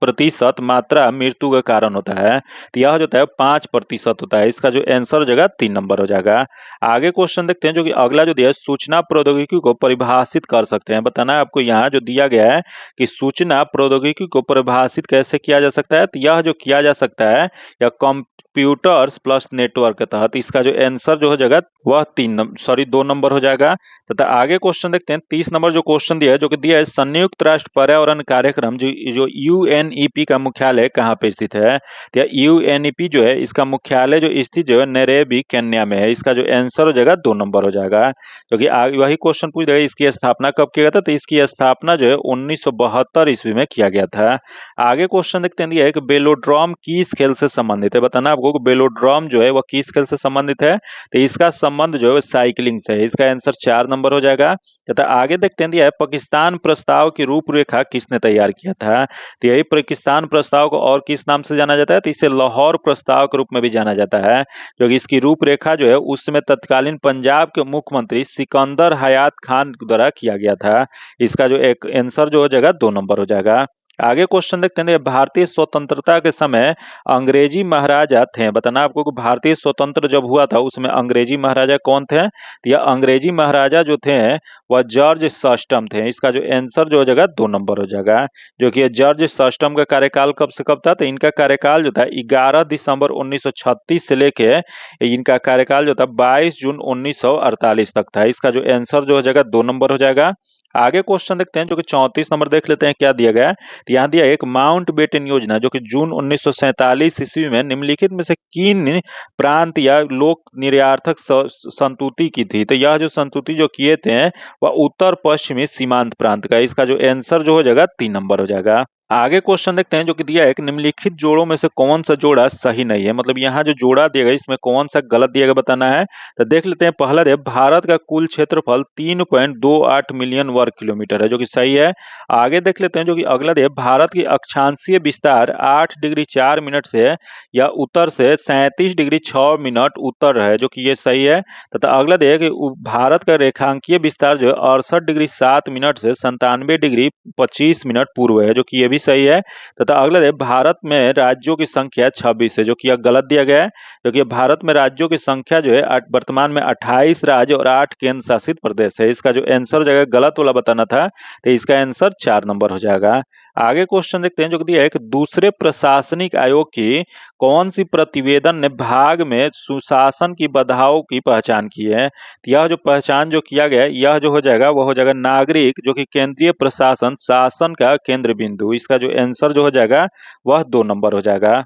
प्रतिशत मात्रा मृत्यु का कारण होता है। तो यह जो होता है 5% होता है। इसका जो आंसर हो जाएगा 3 नंबर हो जाएगा। आगे क्वेश्चन देखते हैं, जो कि अगला जो दिया है, सूचना प्रौद्योगिकी को परिभाषित कर सकते हैं। बताना है आपको यहाँ जो दिया गया है कि सूचना प्रौद्योगिकी को परिभाषित कैसे किया जा सकता है। तो यह जो किया जा सकता है या कंप्यूटर्स प्लस नेटवर्क के तहत। इसका जो आंसर जो हो जाएगा वह 2 नंबर हो जाएगा। तथा आगे क्वेश्चन देखते हैं 30 नंबर जो क्वेश्चन दिया है, जो कि दिया है संयुक्त राष्ट्र पर्यावरण कार्यक्रम जो यूएनईपी का मुख्यालय कहाँ पे स्थित है। तो यूएनईपी जो है इसका मुख्यालय जो स्थित जो है नैरोबी केन्या में है। इसका जो आंसर हो जाएगा 2 नंबर हो जाएगा। जो कि वही क्वेश्चन पूछ देगा इसकी स्थापना कब किया गया था। तो इसकी स्थापना जो है 1972 ईस्वी में किया गया था। आगे क्वेश्चन देखते हैं, दिया है कि बेलोड्रम किस खेल से संबंधित है। बताना आपको कि बेलोड्रम जो है वह किस खेल से संबंधित है। तो इसका संबंध जो है साइकिलिंग से है। इसका आंसर 4 नंबर हो जाएगा। तथा आगे देखते हैं, दिया है पाकिस्तान प्रस्ताव की रूपरेखा किसने तैयार किया था। तो यही पाकिस्तान प्रस्ताव को और किस नाम से जाना जाता है, तो इसे लाहौर प्रस्ताव के रूप में भी जाना जाता है। जो कि इसकी रूपरेखा जो है उस समय तत्कालीन पंजाब के मुख्यमंत्री सिकंदर हयात खान द्वारा किया गया था। इसका जो एक आंसर जो हो जाएगा 2 नंबर हो जाएगा। आगे क्वेश्चन देखते हैं, भारतीय स्वतंत्रता के समय अंग्रेजी महाराजा थे। बताना आपको कि भारतीय स्वतंत्र जब हुआ था उसमें अंग्रेजी महाराजा कौन थे। तो यह अंग्रेजी महाराजा जो थे वह जॉर्ज सस्टम थे। इसका जो आंसर जो हो जाएगा 2 नंबर हो जाएगा। जो कि जॉर्ज सस्टम का कार्यकाल कब से कब था, तो इनका कार्यकाल जो था 11 दिसंबर 1936 से लेके इनका कार्यकाल जो था 22 जून 1948 तक था। इसका जो आंसर जो हो जाएगा 2 नंबर हो जाएगा। आगे क्वेश्चन देखते हैं जो कि 34 नंबर देख लेते हैं क्या दिया गया है। तो यहाँ दिया है, एक माउंट बेटन योजना जो कि जून 1947 ईस्वी में निम्नलिखित में से किन प्रांत या लोक निर्यातक संतुति की थी। तो यह जो संतुति जो किए थे वह उत्तर पश्चिमी सीमांत प्रांत का। इसका जो आंसर जो हो जाएगा 3 नंबर हो जाएगा। आगे क्वेश्चन देखते हैं जो कि दिया है कि निम्नलिखित जोड़ों में से कौन सा जोड़ा सही नहीं है, मतलब यहाँ जो जोड़ा दिया गया इसमें कौन सा गलत दिया गया बताना है। तो देख लेते हैं, पहला है भारत का कुल क्षेत्रफल 3.28 मिलियन वर्ग किलोमीटर है जो कि सही है। आगे देख लेते हैं जो कि अगला है भारत की अक्षांशीय विस्तार 8 डिग्री 4 मिनट से या उत्तर से 37 डिग्री 6 मिनट उत्तर है जो कि ये सही है। तथा अगला है कि भारत का रेखांकीय विस्तार जो है 68 डिग्री 7 मिनट से 97 डिग्री 25 मिनट पूर्व है जो कि ये भी सही है। तथा अगला है भारत में राज्यों की संख्या 26 है जो कि यह गलत दिया गया है, क्योंकि भारत में राज्यों की संख्या जो है वर्तमान में 28 राज्य और 8 केंद्र शासित प्रदेश है। इसका जो आंसर हो जाएगा गलत वाला बताना था, तो इसका आंसर 4 नंबर हो जाएगा। आगे क्वेश्चन देखते हैं जो कि दिया है कि दूसरे प्रशासनिक आयोग की कौन सी प्रतिवेदन ने भाग में सुशासन की बाधाओं की पहचान की है। तो यह जो पहचान जो किया गया है यह जो हो जाएगा वह हो जाएगा नागरिक जो कि केंद्रीय प्रशासन शासन का केंद्र बिंदु। इसका जो आंसर जो हो जाएगा वह 2 नंबर हो जाएगा।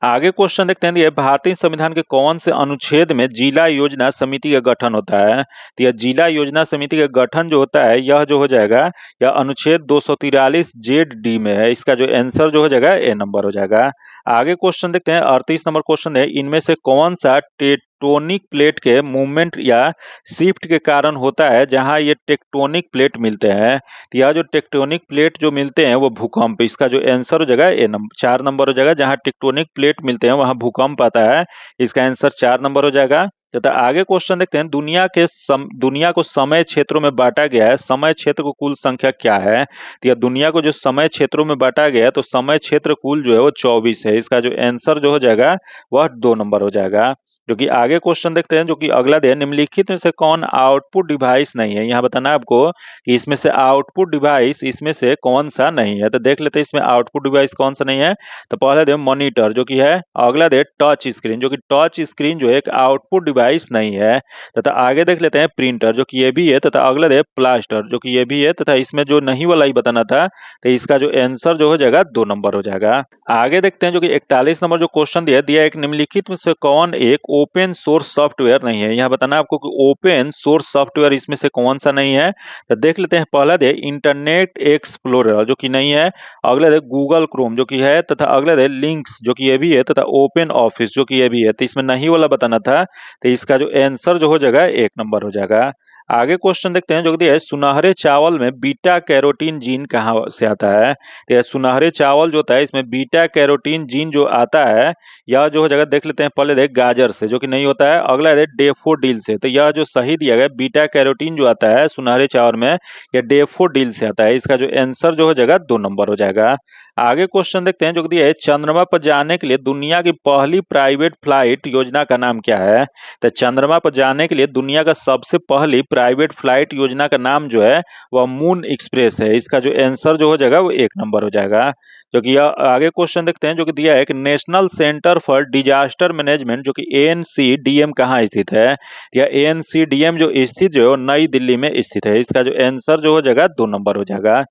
आगे क्वेश्चन देखते हैं, भारतीय संविधान के कौन से अनुच्छेद में जिला योजना समिति का गठन होता है। तो यह जिला योजना समिति का गठन जो होता है यह जो हो जाएगा यह अनुच्छेद 243 जेड डी में है। इसका जो आंसर जो हो जाएगा ए नंबर हो जाएगा। आगे क्वेश्चन देखते हैं, 38 नंबर क्वेश्चन है, इनमें से कौन सा टेक्टोनिक प्लेट के मूवमेंट या शिफ्ट के कारण होता है जहां ये टेक्टोनिक प्लेट मिलते हैं। तो यह जो टेक्टोनिक प्लेट जो मिलते हैं वो भूकंप। इसका जो आंसर हो जाएगा ए नंबर 4 नंबर हो जाएगा। जहां टेक्टोनिक प्लेट मिलते हैं वहां भूकंप आता है। इसका आंसर 4 नंबर हो जाएगा। तथा आगे क्वेश्चन देखते हैं, दुनिया को समय क्षेत्रों में बांटा गया है, समय क्षेत्र को कुल संख्या क्या है। तो यह दुनिया को जो समय क्षेत्रों में बांटा गया है तो समय क्षेत्र कुल जो है वो 24 है। इसका जो आंसर जो हो जाएगा वह 2 नंबर हो जाएगा। जो कि आगे क्वेश्चन देखते हैं जो कि अगला है, निम्नलिखित में से कौन आउटपुट डिवाइस नहीं है। यहाँ बताना है आपको कि इसमें से आउटपुट डिवाइस इसमें से कौन सा नहीं है। तो देख लेते हैं इसमें आउटपुट डिवाइस कौन सा नहीं है। तो पहला दे मॉनिटर जो कि है, अगला दे टच स्क्रीन जो कि टच स्क्रीन जो है एक आउटपुट डिवाइस नहीं है। तथा आगे देख लेते हैं प्रिंटर जो कि ये भी है। तथा अगला दे प्लास्टर जो कि ये भी है। तथा इसमें जो नहीं वाला ही बताना था, तो इसका जो आंसर जो हो जाएगा 2 नंबर हो जाएगा। आगे देखते हैं जो कि 41 नंबर जो क्वेश्चन दिया एक निम्नलिखित में से कौन एक ओपन सोर्स सॉफ्टवेयर नहीं है। यहाँ बताना आपको कि ओपन सोर्स सॉफ्टवेयर इसमें से कौन सा नहीं है। तो देख लेते हैं, पहला है इंटरनेट एक्सप्लोरर जो कि नहीं है, अगला है गूगल क्रोम जो कि है, तथा अगला है लिंक्स जो कि ये भी है, तथा ओपन ऑफिस जो कि ये भी है। तो इसमें नहीं वाला बताना था, तो इसका जो आंसर जो हो जाएगा 1 नंबर हो जाएगा। आगे क्वेश्चन देखते हैं जो कि सुनहरे चावल में बीटा कैरोटीन जीन कहाँ से आता है। तो सुनहरे चावल जो होता है इसमें बीटा कैरोटीन जीन जो आता है यह जो हो जाएगा देख लेते हैं, पहले देख गाजर से जो कि नहीं होता है, अगला है डेफोडिल से। तो यह जो सही दिया गया बीटा कैरोटीन जो आता है सुनहरे चावल में यह डेफोडिल से आता है। इसका जो आंसर जो हो जाएगा 2 नंबर हो जाएगा। आगे क्वेश्चन देखते हैं जो दिया है, चंद्रमा पर जाने के लिए दुनिया की पहली प्राइवेट फ्लाइट योजना का नाम क्या है। तो चंद्रमा पर जाने के लिए दुनिया का सबसे पहली प्राइवेट फ्लाइट योजना का नाम जो है वह मून एक्सप्रेस है। इसका जो आंसर जो हो जाएगा वो 1 नंबर हो जाएगा। जो कि आगे क्वेश्चन देखते हैं जो कि दिया है कि national centre for disaster management जो कि एनसीडीएम कहाँ स्थित है। या एनसीडीएम जो स्थित जो है वो नई दिल्ली में स्थित है। इसका जो आंसर जो हो जाएगा 2 नंबर हो जाएगा।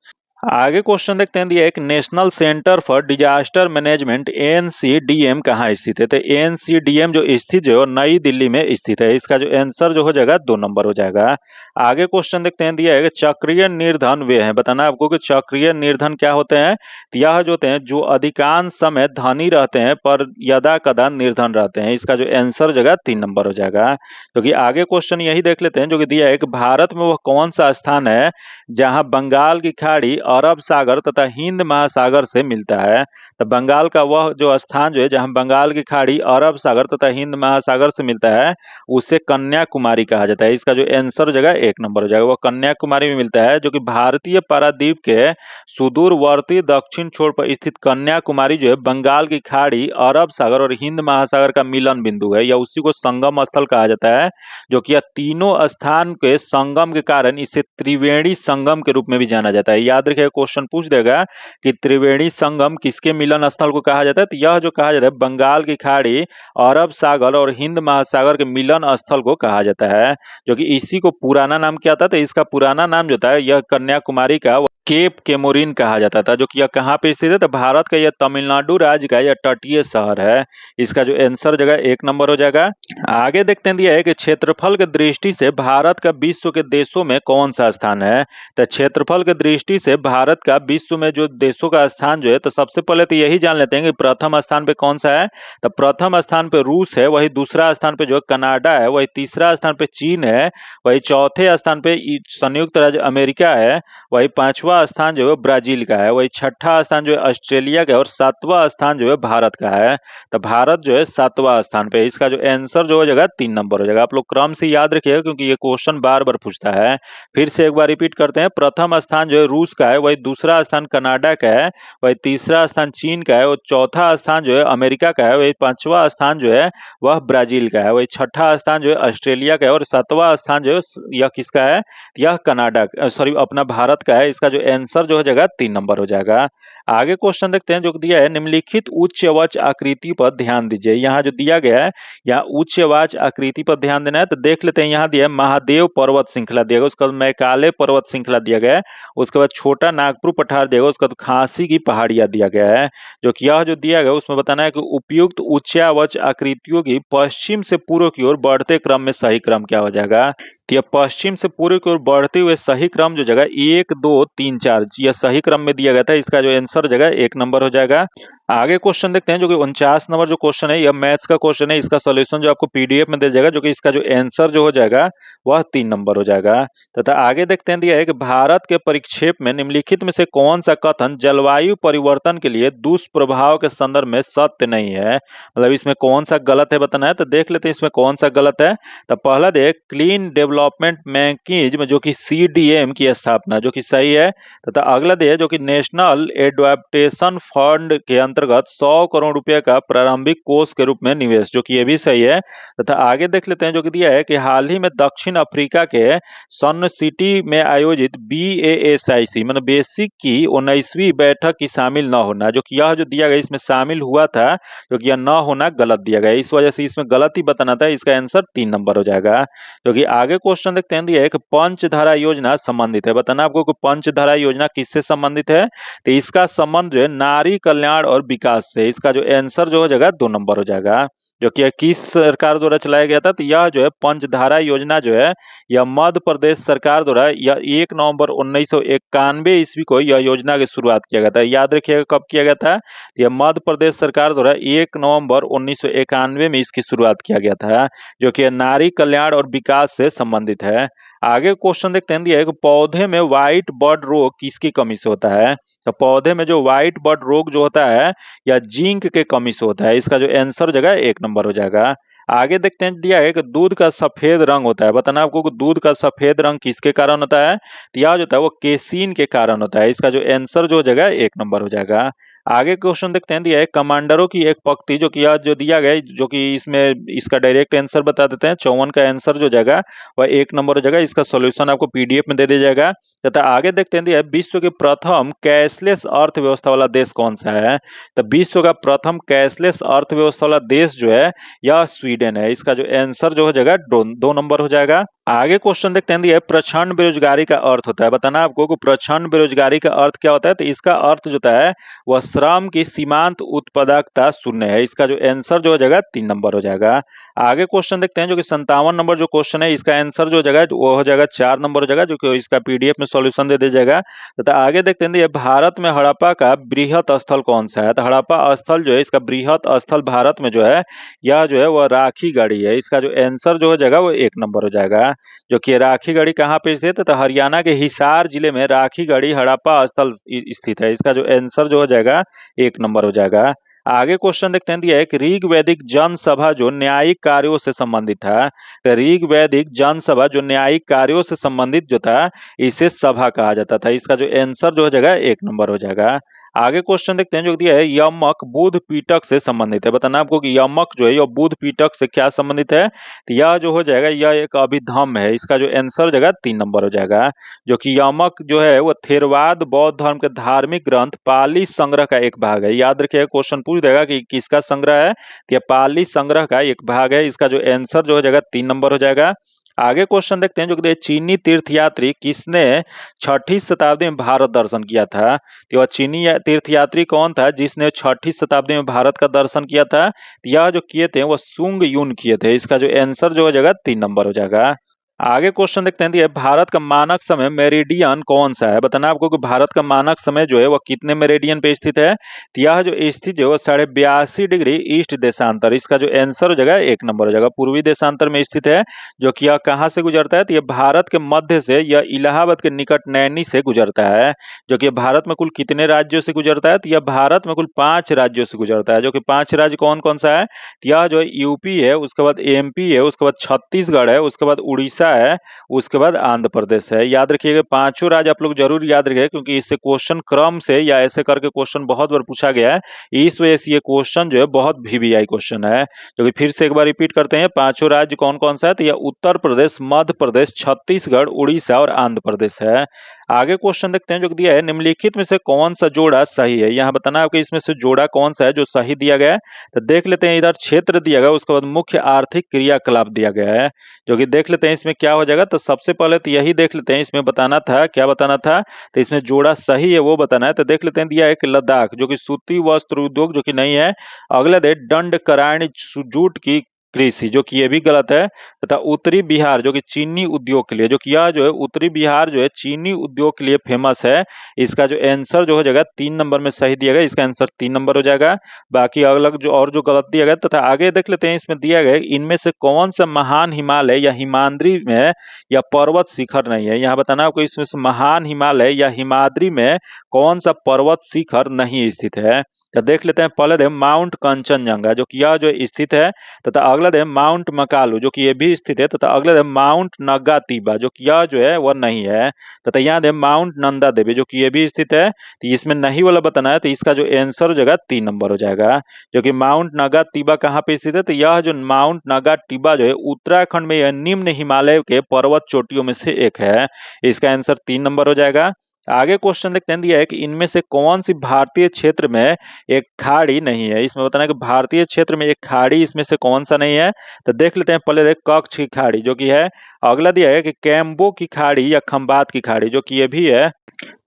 आगे क्वेश्चन देखते हैं, दिया एक national centre for disaster management NCDM कहाँ स्थित है। तो एनसीडीएम जो स्थित जो है नई दिल्ली में स्थित है। इसका जो आंसर जो हो जाएगा 2 नंबर हो जाएगा। आगे क्वेश्चन देखते हैं, दिया है कि चक्रीय निर्धन वे हैं। बताना आपको कि चक्रीय निर्धन क्या होते हैं। तो यह जो होते हैं जो अधिकांश समय धनी रहते हैं पर यदा कदा निर्धन रहते हैं। इसका जो आंसर हो जाएगा 3 नंबर हो जाएगा। क्योंकि आगे क्वेश्चन यही देख लेते हैं जो कि दिया है कि भारत में वह कौन सा स्थान है जहां बंगाल की खाड़ी अरब सागर तथा हिंद महासागर से मिलता है। तो बंगाल का वह जो स्थान जो है जहां बंगाल की खाड़ी अरब सागर तथा हिंद महासागर से मिलता है उसे कन्याकुमारी कहा जाता है। इसका जो आंसर हो जाएगा 1 नंबर हो जाएगा। वह कन्याकुमारी में मिलता है जो कि भारतीय पारादीप के सुदूरवर्ती दक्षिण छोर पर स्थित कन्याकुमारी जो है बंगाल की खाड़ी अरब सागर और हिंद महासागर का मिलन बिंदु है, या उसी को संगम स्थल कहा जाता है। जो कि यह तीनों स्थान के संगम के कारण इसे त्रिवेणी संगम के रूप में भी जाना जाता है। याद रखिए क्वेश्चन पूछ देगा कि त्रिवेणी संगम किसके मिलन स्थल को कहा जाता है। तो यह जो कहा जाता है बंगाल की खाड़ी अरब सागर और हिंद महासागर के मिलन स्थल को कहा जाता है, जो कि इसी को पुराना पुराना नाम क्या था? तो इसका पुराना नाम जो था यह कन्याकुमारी का केप केमोरिन कहा जाता था, जो कि यह कहाँ पे स्थित है? तो भारत का यह तमिलनाडु राज्य का यह तटीय शहर है। इसका जो आंसर जगह 1 नंबर हो जाएगा। आगे देखते हैं दिया है कि क्षेत्रफल की दृष्टि से भारत का विश्व के देशों में कौन सा स्थान है? तो क्षेत्रफल की दृष्टि से भारत का विश्व में जो देशों का स्थान जो है, तो सबसे पहले तो यही जान लेते हैं कि प्रथम स्थान पे कौन सा है। तो प्रथम स्थान पे रूस है, वही दूसरा स्थान पे जो है कनाडा है, वही तीसरा स्थान पे चीन है, वही चौथे स्थान पे संयुक्त राज्य अमेरिका है, वही पांचवा स्थान जो है ब्राजील का है, वही छठा स्थान जो है ऑस्ट्रेलिया का है और सातवां स्थान जो है भारत का है। तो भारत जो है सातवां स्थान पे। इसका जो आंसर जो हो जाएगा 3 नंबर हो जाएगा। आप लोग क्रम से याद रखिएगा क्योंकि ये क्वेश्चन बार बार पूछता है। फिर से एक बार रिपीट करते हैं, प्रथम स्थान जो है रूस का है, वही दूसरा स्थान कनाडा का है, वही तीसरा स्थान चीन का है, और चौथा स्थान जो है अमेरिका का है, वही पांचवा स्थान जो है वह ब्राजील का है, वही छठा स्थान जो है ऑस्ट्रेलिया का है और सातवां स्थान जो है यह किसका है? यह कनाडा सॉरी अपना भारत का है। इसका जो आंसर जो हो जाएगा 3 नंबर हो जाएगा। आगे क्वेश्चन देखते हैं जो दिया है, निम्नलिखित उच्च अवच आकृति पर ध्यान दीजिए। यहाँ जो दिया गया है, यहाँ उच्च अवच आकृति पर ध्यान देना है। तो देख लेते हैं, यहाँ दिया है महादेव पर्वत श्रृंखला दिया गया, उसका बाद मैकाले पर्वत श्रृंखला दिया गया है, उसके बाद छोटा नागपुर पठार दिया गया, उसका बाद खांसी की पहाड़ियां दिया गया है। जो कि यह जो दिया गया उसमें बताना है कि उपयुक्त उच्चावच आकृतियों की पश्चिम से पूर्व की ओर बढ़ते क्रम में सही क्रम क्या हो जाएगा? तो यह पश्चिम से पूर्व की ओर बढ़ते हुए सही क्रम जो जगह 1 2 3 4 यह सही क्रम में दिया गया था। इसका जो आंसर जगह 1 नंबर हो जाएगा। आगे क्वेश्चन देखते हैं जो कि 49 नंबर जो क्वेश्चन है, यह मैथ्स का क्वेश्चन है। इसका सॉल्यूशन जो आपको पीडीएफ में दे जाएगा, जो कि इसका जो आंसर जो हो जाएगा वह 3 नंबर हो जाएगा। तथा आगे देखते हैं दिया है कि भारत के परिक्षेप में निम्नलिखित में से कौन सा कथन जलवायु परिवर्तन के लिए दुष्प्रभाव के संदर्भ में सत्य नहीं है? मतलब इसमें कौन सा गलत है बताना है। तो देख लेते हैं इसमें कौन सा गलत है। तो पहला देख, क्लीन डेवलपमेंट मैकेनिज्म जो कि सीडीएम की स्थापना, जो कि सही है। तथा अगला दे जो कि नेशनल एडवाप्टेशन फंड के अंतर्गत 100 करोड़ रुपए का प्रारंभिक कोष के रूप में निवेश, जो कि ये भी सही है। तथा आगे देख लेते हैं जो कि दिया है कि हाल ही में दक्षिण अफ्रीका के सन सिटी में आयोजित BASIC मतलब बेसिक की 19वीं बैठक की शामिल न होना, जो कि यह जो दिया गया इसमें शामिल हुआ था, जो कि यह न होना गलत दिया गया, इस वजह से इसमें गलत ही बताना था। इसका आंसर 3 नंबर हो जाएगा। जो कि आगे क्वेश्चन देखते हैं दिया है कि पंचधारा योजना संबंधित है, बताना आपको कि पंचधारा योजना किससे संबंधित है। तो इसका संबंध जो है नारी कल्याण और विकास से। इसका जो आंसर जो हो जाएगा 2 नंबर हो जाएगा। जो कि किस सरकार द्वारा चलाया गया था? तो यह जो है पंचधारा योजना जो है यह मध्य प्रदेश सरकार द्वारा यह 1 नवंबर 1991 ईस्वी को यह योजना की शुरुआत किया गया था। याद रखिएगा कब किया गया था। यह मध्य प्रदेश सरकार द्वारा 1 नवंबर 1991 में इसकी शुरुआत किया गया था, जो कि नारी कल्याण और विकास से संबंधित है। आगे क्वेश्चन देखते हैं दिया है कि पौधे में व्हाइट बर्ड रोग किसकी कमी से होता है? तो पौधे में जो व्हाइट बर्ड रोग जो होता है या जिंक के कमी से होता है। इसका जो आंसर हो जाएगा 1 नंबर हो जाएगा। आगे देखते हैं दिया है कि दूध का सफेद रंग होता है, बताना आपको कि दूध का सफेद रंग किसके कारण होता है। तो यह जो होता है वो केसीन के कारण होता है। इसका जो आंसर जो हो जाएगा 1 नंबर हो जाएगा। आगे क्वेश्चन देखते हैं दिया है कमांडरों की एक पंक्ति, जो कि यह जो दिया गया है, जो कि इसमें इसका डायरेक्ट आंसर बता देते हैं। 54 का आंसर जो जाएगा वह 1 नंबर हो जाएगा। इसका सॉल्यूशन आपको पीडीएफ में दे दिया जाएगा। तथा आगे देखते हैं दिया है विश्व के प्रथम कैशलेस अर्थव्यवस्था वाला देश कौन सा है। तो विश्व का प्रथम कैशलेस अर्थव्यवस्था वाला देश जो है यह स्वीडन है। इसका जो आंसर जो हो जाएगा 2 नंबर हो जाएगा। आगे क्वेश्चन देखते हैं दिया है प्रचंड बेरोजगारी का अर्थ होता है, बताना आपको कि प्रचंड बेरोजगारी का अर्थ क्या होता है। तो इसका अर्थ जो होता है वह श्रम की सीमांत उत्पादकता शून्य है। इसका जो आंसर जो हो जाएगा 3 नंबर हो जाएगा। आगे क्वेश्चन देखते हैं जो कि 57 नंबर जो क्वेश्चन है, इसका आंसर जो हो जाएगा वो हो जाएगा 4 नंबर हो जाएगा, जो कि इसका पीडीएफ में सॉल्यूशन दे दिया जाएगा। तथा आगे देखते हैं भारत में हड़प्पा का बृहत स्थल कौन सा है। तो हड़प्पा स्थल जो है इसका बृहत स्थल भारत में जो है यह जो है वह राखीगढ़ी है। इसका जो आंसर जो हो जाएगा वो 1 नंबर हो जाएगा। जो कि राखीगढ़ी कहाँ पे स्थित है? तो हरियाणा के हिसार जिले में राखीगढ़ी हड़प्पा स्थल स्थित है। इसका जो आंसर जो हो जाएगा 1 नंबर हो जाएगा। आगे क्वेश्चन देखते हैं दिया है कि ऋग वैदिक जनसभा जो न्यायिक कार्यों से संबंधित था। तो ऋग वैदिक जनसभा जो न्यायिक कार्यों से संबंधित जो था इसे सभा कहा जाता था। इसका जो आंसर जो हो जाएगा 1 नंबर हो जाएगा। आगे क्वेश्चन देखते हैं जो दिया है यमक बुध पीटक से संबंधित है, बताना आपको कि यमक जो है यह बुध पीटक से क्या संबंधित है। तो यह जो हो जाएगा यह एक अभिधम्म है। इसका जो आंसर हो जाएगा 3 नंबर हो जाएगा। जो कि यमक जो है वो थेरवाद बौद्ध धर्म के धार्मिक ग्रंथ पाली संग्रह का एक भाग है। याद रखिएगा क्वेश्चन पूछ देगा कि किसका संग्रह है। तो यह पाली संग्रह का एक भाग है। इसका जो आंसर जो हो जाएगा 3 नंबर हो जाएगा। आगे क्वेश्चन देखते हैं जो कि चीनी तीर्थयात्री किसने 6ठी शताब्दी में भारत दर्शन किया था। तो वह चीनी तीर्थयात्री कौन था जिसने 6ठी शताब्दी में भारत का दर्शन किया था। तो यह जो किए थे वह सुंग यून किए थे। इसका जो आंसर जो हो जाएगा 3 नंबर हो जाएगा। आगे क्वेश्चन देखते हैं, भारत का मानक समय मेरिडियन कौन सा है। बताना आपको कि भारत का मानक समय जो है वह कितने मेरिडियन पे स्थित है। तो यह जो स्थित जो 82.5 डिग्री ईस्ट देशांतर। इसका जो आंसर हो जाएगा 1 नंबर हो जाएगा। पूर्वी देशांतर में स्थित है, जो कि यह कहाँ से गुजरता है। तो यह भारत के मध्य से, यह इलाहाबाद के निकट नैनी से गुजरता है। जो कि भारत में कुल कितने राज्यों से गुजरता है। तो यह भारत में कुल 5 राज्यों से गुजरता है। जो कि 5 राज्य कौन कौन सा है। तो यह जो यूपी है, उसके बाद एमपी है, उसके बाद छत्तीसगढ़ है, उसके बाद उड़ीसा है, उसके बाद आंध्र प्रदेश है। याद रखिएगा, पांचों राज्य आप लोग जरूर याद रखिएगा, क्योंकि इससे क्वेश्चन क्रम से या ऐसे करके क्वेश्चन बहुत बार पूछा गया है। इस वजह से ये क्वेश्चन जो है बहुत वीवीआई क्वेश्चन है। जो कि फिर से एक बार रिपीट करते हैं, पांचों राज्य कौन कौन सा है। तो यह उत्तर प्रदेश, मध्य प्रदेश, छत्तीसगढ़, उड़ीसा और आंध्र प्रदेश है। आगे क्वेश्चन देखते हैं जो दिया है, निम्नलिखित में से कौन सा जोड़ा सही है। यहाँ बताना है आपको इसमें से जोड़ा कौन सा है जो सही दिया गया है। तो देख लेते हैं, इधर क्षेत्र दिया गया, उसके बाद मुख्य आर्थिक क्रियाकलाप दिया गया है। जो कि देख लेते हैं इसमें क्या हो जाएगा। तो सबसे पहले तो यही देख लेते हैं, इसमें बताना था, क्या बताना था। तो इसमें जोड़ा सही है वो बताना है। तो देख लेते हैं, दिया है कि लद्दाख जो कि सूती वस्त्र उद्योग जो कि नहीं है। अगला दे दंड करायणी जूट की कृषि, जो कि ये भी गलत है। तथा उत्तरी बिहार जो कि चीनी उद्योग के लिए, जो कि यह जो है उत्तरी बिहार जो है चीनी उद्योग के लिए फेमस है। इसका जो आंसर जो हो जाएगा 3 नंबर में सही दिया गया। इसका आंसर 3 नंबर हो जाएगा। बाकी अलग जो और जो गलत दिया गया। तथा आगे देख लेते हैं, इसमें दिया गया इनमें से कौन सा महान हिमालय या हिमाद्री में या पर्वत शिखर नहीं है। यहाँ बताना आपको इसमें से महान हिमालय या हिमाद्री में कौन सा पर्वत शिखर नहीं स्थित है। तो देख लेते हैं, पहले दे माउंट कंचनजंगा जो कि यह जो स्थित है। तथा अगला दे माउंट मकालू जो कि ये भी स्थित है। तथा अगला दे माउंट नगातीबा जो कि यह जो है वह नहीं है। तथा यहाँ दे माउंट नंदा देवी जो कि ये भी स्थित है। तो इसमें नहीं वाला बताना है। तो इसका जो आंसर हो जाएगा 3 नंबर हो जाएगा। जो कि माउंट नगा टिबा कहाँ पे स्थित है। तो यह जो माउंट नगा टिबा जो है उत्तराखंड में यह निम्न हिमालय के पर्वत चोटियों में से एक है। इसका आंसर 3 नंबर हो जाएगा। आगे क्वेश्चन देखते हैं, दिया है कि इनमें से कौन सी भारतीय क्षेत्र में एक खाड़ी नहीं है। इसमें बताना है कि भारतीय क्षेत्र में एक खाड़ी इसमें से कौन सा नहीं है। तो देख लेते हैं, पहले देख कच्छ की खाड़ी जो कि है। अगला दिया है कि कैम्बो की खाड़ी या खंबात की खाड़ी जो कि ये भी है।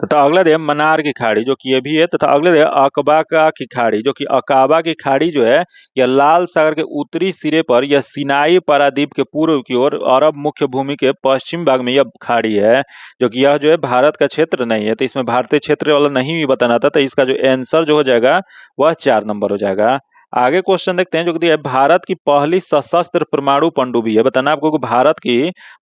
तथा अगला दे मनार की खाड़ी जो कि ये भी है। तथा अगले दे अकबा की खाड़ी जो कि अकाबा की खाड़ी जो है यह लाल सागर के उत्तरी सिरे पर, यह सिनाई प्रायद्वीप के पूर्व की ओर अरब मुख्य भूमि के पश्चिम भाग में यह खाड़ी है। जो कि यह जो है भारत का क्षेत्र नहीं है। तो इसमें भारतीय क्षेत्र वाला नहीं भी बताना था। तो इसका जो आंसर जो हो जाएगा वह 4 नंबर हो जाएगा। आगे क्वेश्चन देखते हैं जो कि दिया है, भारत की पहली सशस्त्र परमाणु पनडुब्बी है। बताना आपको कि भारत की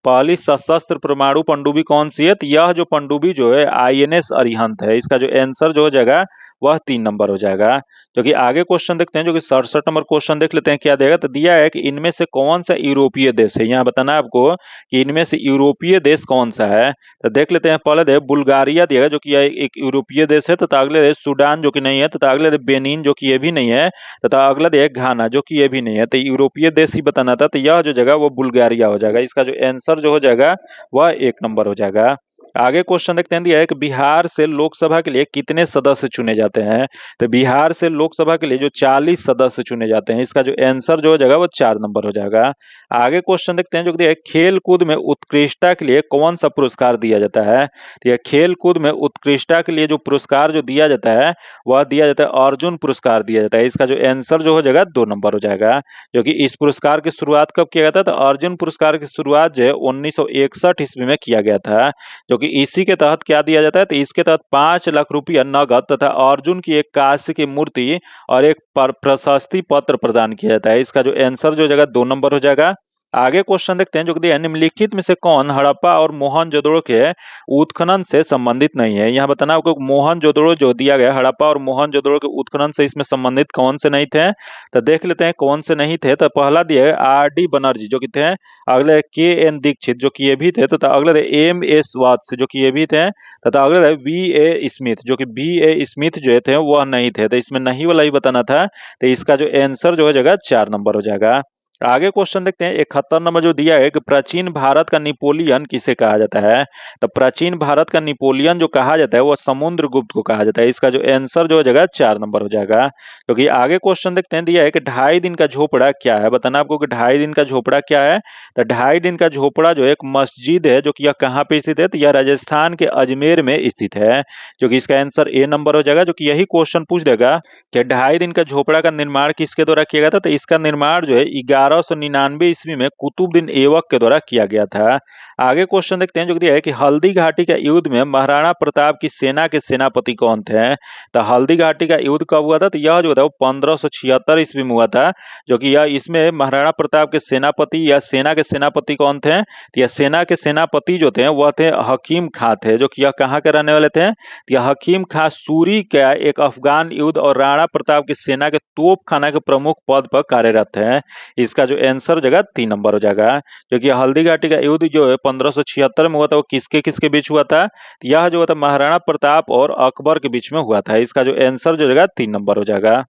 पहली सशस्त्र परमाणु पनडुब्बी कौन सी है। तो यह जो पनडुब्बी जो है आईएनएस अरिहंत है। इसका जो आंसर जो हो जाएगा वह 3 नंबर हो जाएगा। जो कि आगे क्वेश्चन देखते हैं जो कि 67 नंबर क्वेश्चन देख लेते हैं क्या देगा। तो दिया है कि इनमें से कौन सा यूरोपीय देश है। यहाँ बताना आपको कि इनमें से यूरोपीय देश कौन सा है। तो देख लेते हैं, पहले दे बुल्गारिया दिया जो कि एक यूरोपीय देश है। तथा अगले दे सूडान जो कि नहीं है। तथा अगले दे बेनिन जो कि ये भी नहीं है। तथा अगला दे घाना जो कि ये भी नहीं है। तो यूरोपीय देश ही बताना था। तो यह जो जगह वो बुल्गारिया हो जाएगा। इसका जो आंसर जो हो जाएगा वह 1 नंबर हो जाएगा। आगे क्वेश्चन देखते हैं, दिया है कि बिहार से लोकसभा के लिए कितने सदस्य चुने जाते हैं। तो बिहार से लोकसभा के लिए जो 40 सदस्य चुने जाते हैं। इसका जो आंसर जो हो जाएगा वो 4 नंबर हो जाएगा। आगे क्वेश्चन देखते हैं जो दिया है, खेल कूद में उत्कृष्टता के लिए कौन सा पुरस्कार दिया जाता है। तो यह खेल कूद में उत्कृष्टता के लिए जो पुरस्कार जो दिया जाता है वह दिया जाता है अर्जुन पुरस्कार दिया जाता है। इसका जो आंसर जो हो जाएगा 2 नंबर हो जाएगा। जो कि इस पुरस्कार की शुरुआत कब किया गया था। तो अर्जुन पुरस्कार की शुरुआत जो है 1961 ईस्वी में किया गया था। जो कि इसी के तहत क्या दिया जाता है। तो इसके तहत 5 लाख रुपया नगद तथा अर्जुन की एक कांस्य की मूर्ति और एक प्रशस्ति पत्र प्रदान किया जाता है। इसका जो आंसर जो हो जाएगा 2 नंबर हो जाएगा। आगे क्वेश्चन देखते हैं जो दिया है, निम्नलिखित में से कौन हड़प्पा और मोहनजोदड़ो के उत्खनन से संबंधित नहीं है। यहाँ बताना आपको मोहनजोदड़ो जो दिया गया, हड़प्पा और मोहनजोदड़ो के उत्खनन से इसमें संबंधित कौन से नहीं थे। तो देख लेते हैं कौन से नहीं थे। तो पहला दिया है आर.डी. बनर्जी जो कि थे। अगले के.एन. दीक्षित जो कि ये भी थे। तथा अगले एम.एस. वात्स जो कि ये भी थे। तथा अगले वी.ए. स्मिथ जो कि बी.ए. स्मिथ जो थे वह नहीं थे। तो इसमें नहीं वाला ही बताना था। तो इसका जो आंसर जो हो जाएगा 4 नंबर हो जाएगा। आगे क्वेश्चन देखते हैं 71 नंबर जो दिया है कि प्राचीन भारत का नेपोलियन किसे कहा जाता है। तो प्राचीन भारत का नेपोलियन जो कहा जाता है वो समुद्रगुप्त को कहा जाता है। इसका जो आंसर जो हो जाएगा 4 नंबर हो जाएगा। क्योंकि आगे क्वेश्चन देखते हैं दिया है कि 2.5 दिन का झोपड़ा क्या है। बताना आपको कि 2.5 दिन का झोपड़ा क्या है। तो 2.5 दिन का झोपड़ा जो एक मस्जिद है जो कि यह कहाँ पे स्थित है, तो यह राजस्थान के अजमेर में स्थित है। जो कि इसका आंसर ए नंबर हो जाएगा। जो कि यही क्वेश्चन पूछ देगा कि 2.5 दिन का झोपड़ा का निर्माण किसके द्वारा किया गया था। तो इसका निर्माण जो है 1199 ईस्वी में कुतुबुद्दीन ऐबक के द्वारा किया गया था। आगे क्वेश्चन देखते हैं जो दिया है कि हल्दी घाटी का युद्ध में महाराणा प्रताप की सेना के सेनापति कौन थे। तो हल्दी घाटी का युद्ध कब हुआ था, तो यह जो था वो 1576 ईस्वी में हुआ था। जो कि यह इसमें महाराणा प्रताप के सेनापति या सेना के सेनापति कौन थे, तो यह सेना के सेनापति जो थे वह थे हकीम खां थे। जो कि यह कहाँ के रहने वाले थे, तो यह हकीम खां सूरी का एक अफगान युद्ध और राणा प्रताप की सेना के तोपखाना के प्रमुख पद पर कार्यरत थे। इसका जो आंसर हो जाएगा 3 नंबर हो जाएगा। जो कि हल्दी घाटी का युद्ध जो है 1576 में हुआ था वो किसके किसके बीच हुआ था, तो यह जो था महाराणा प्रताप और अकबर के बीच में हुआ था। इसका जो आंसर जो जाएगा 3 नंबर हो जाएगा।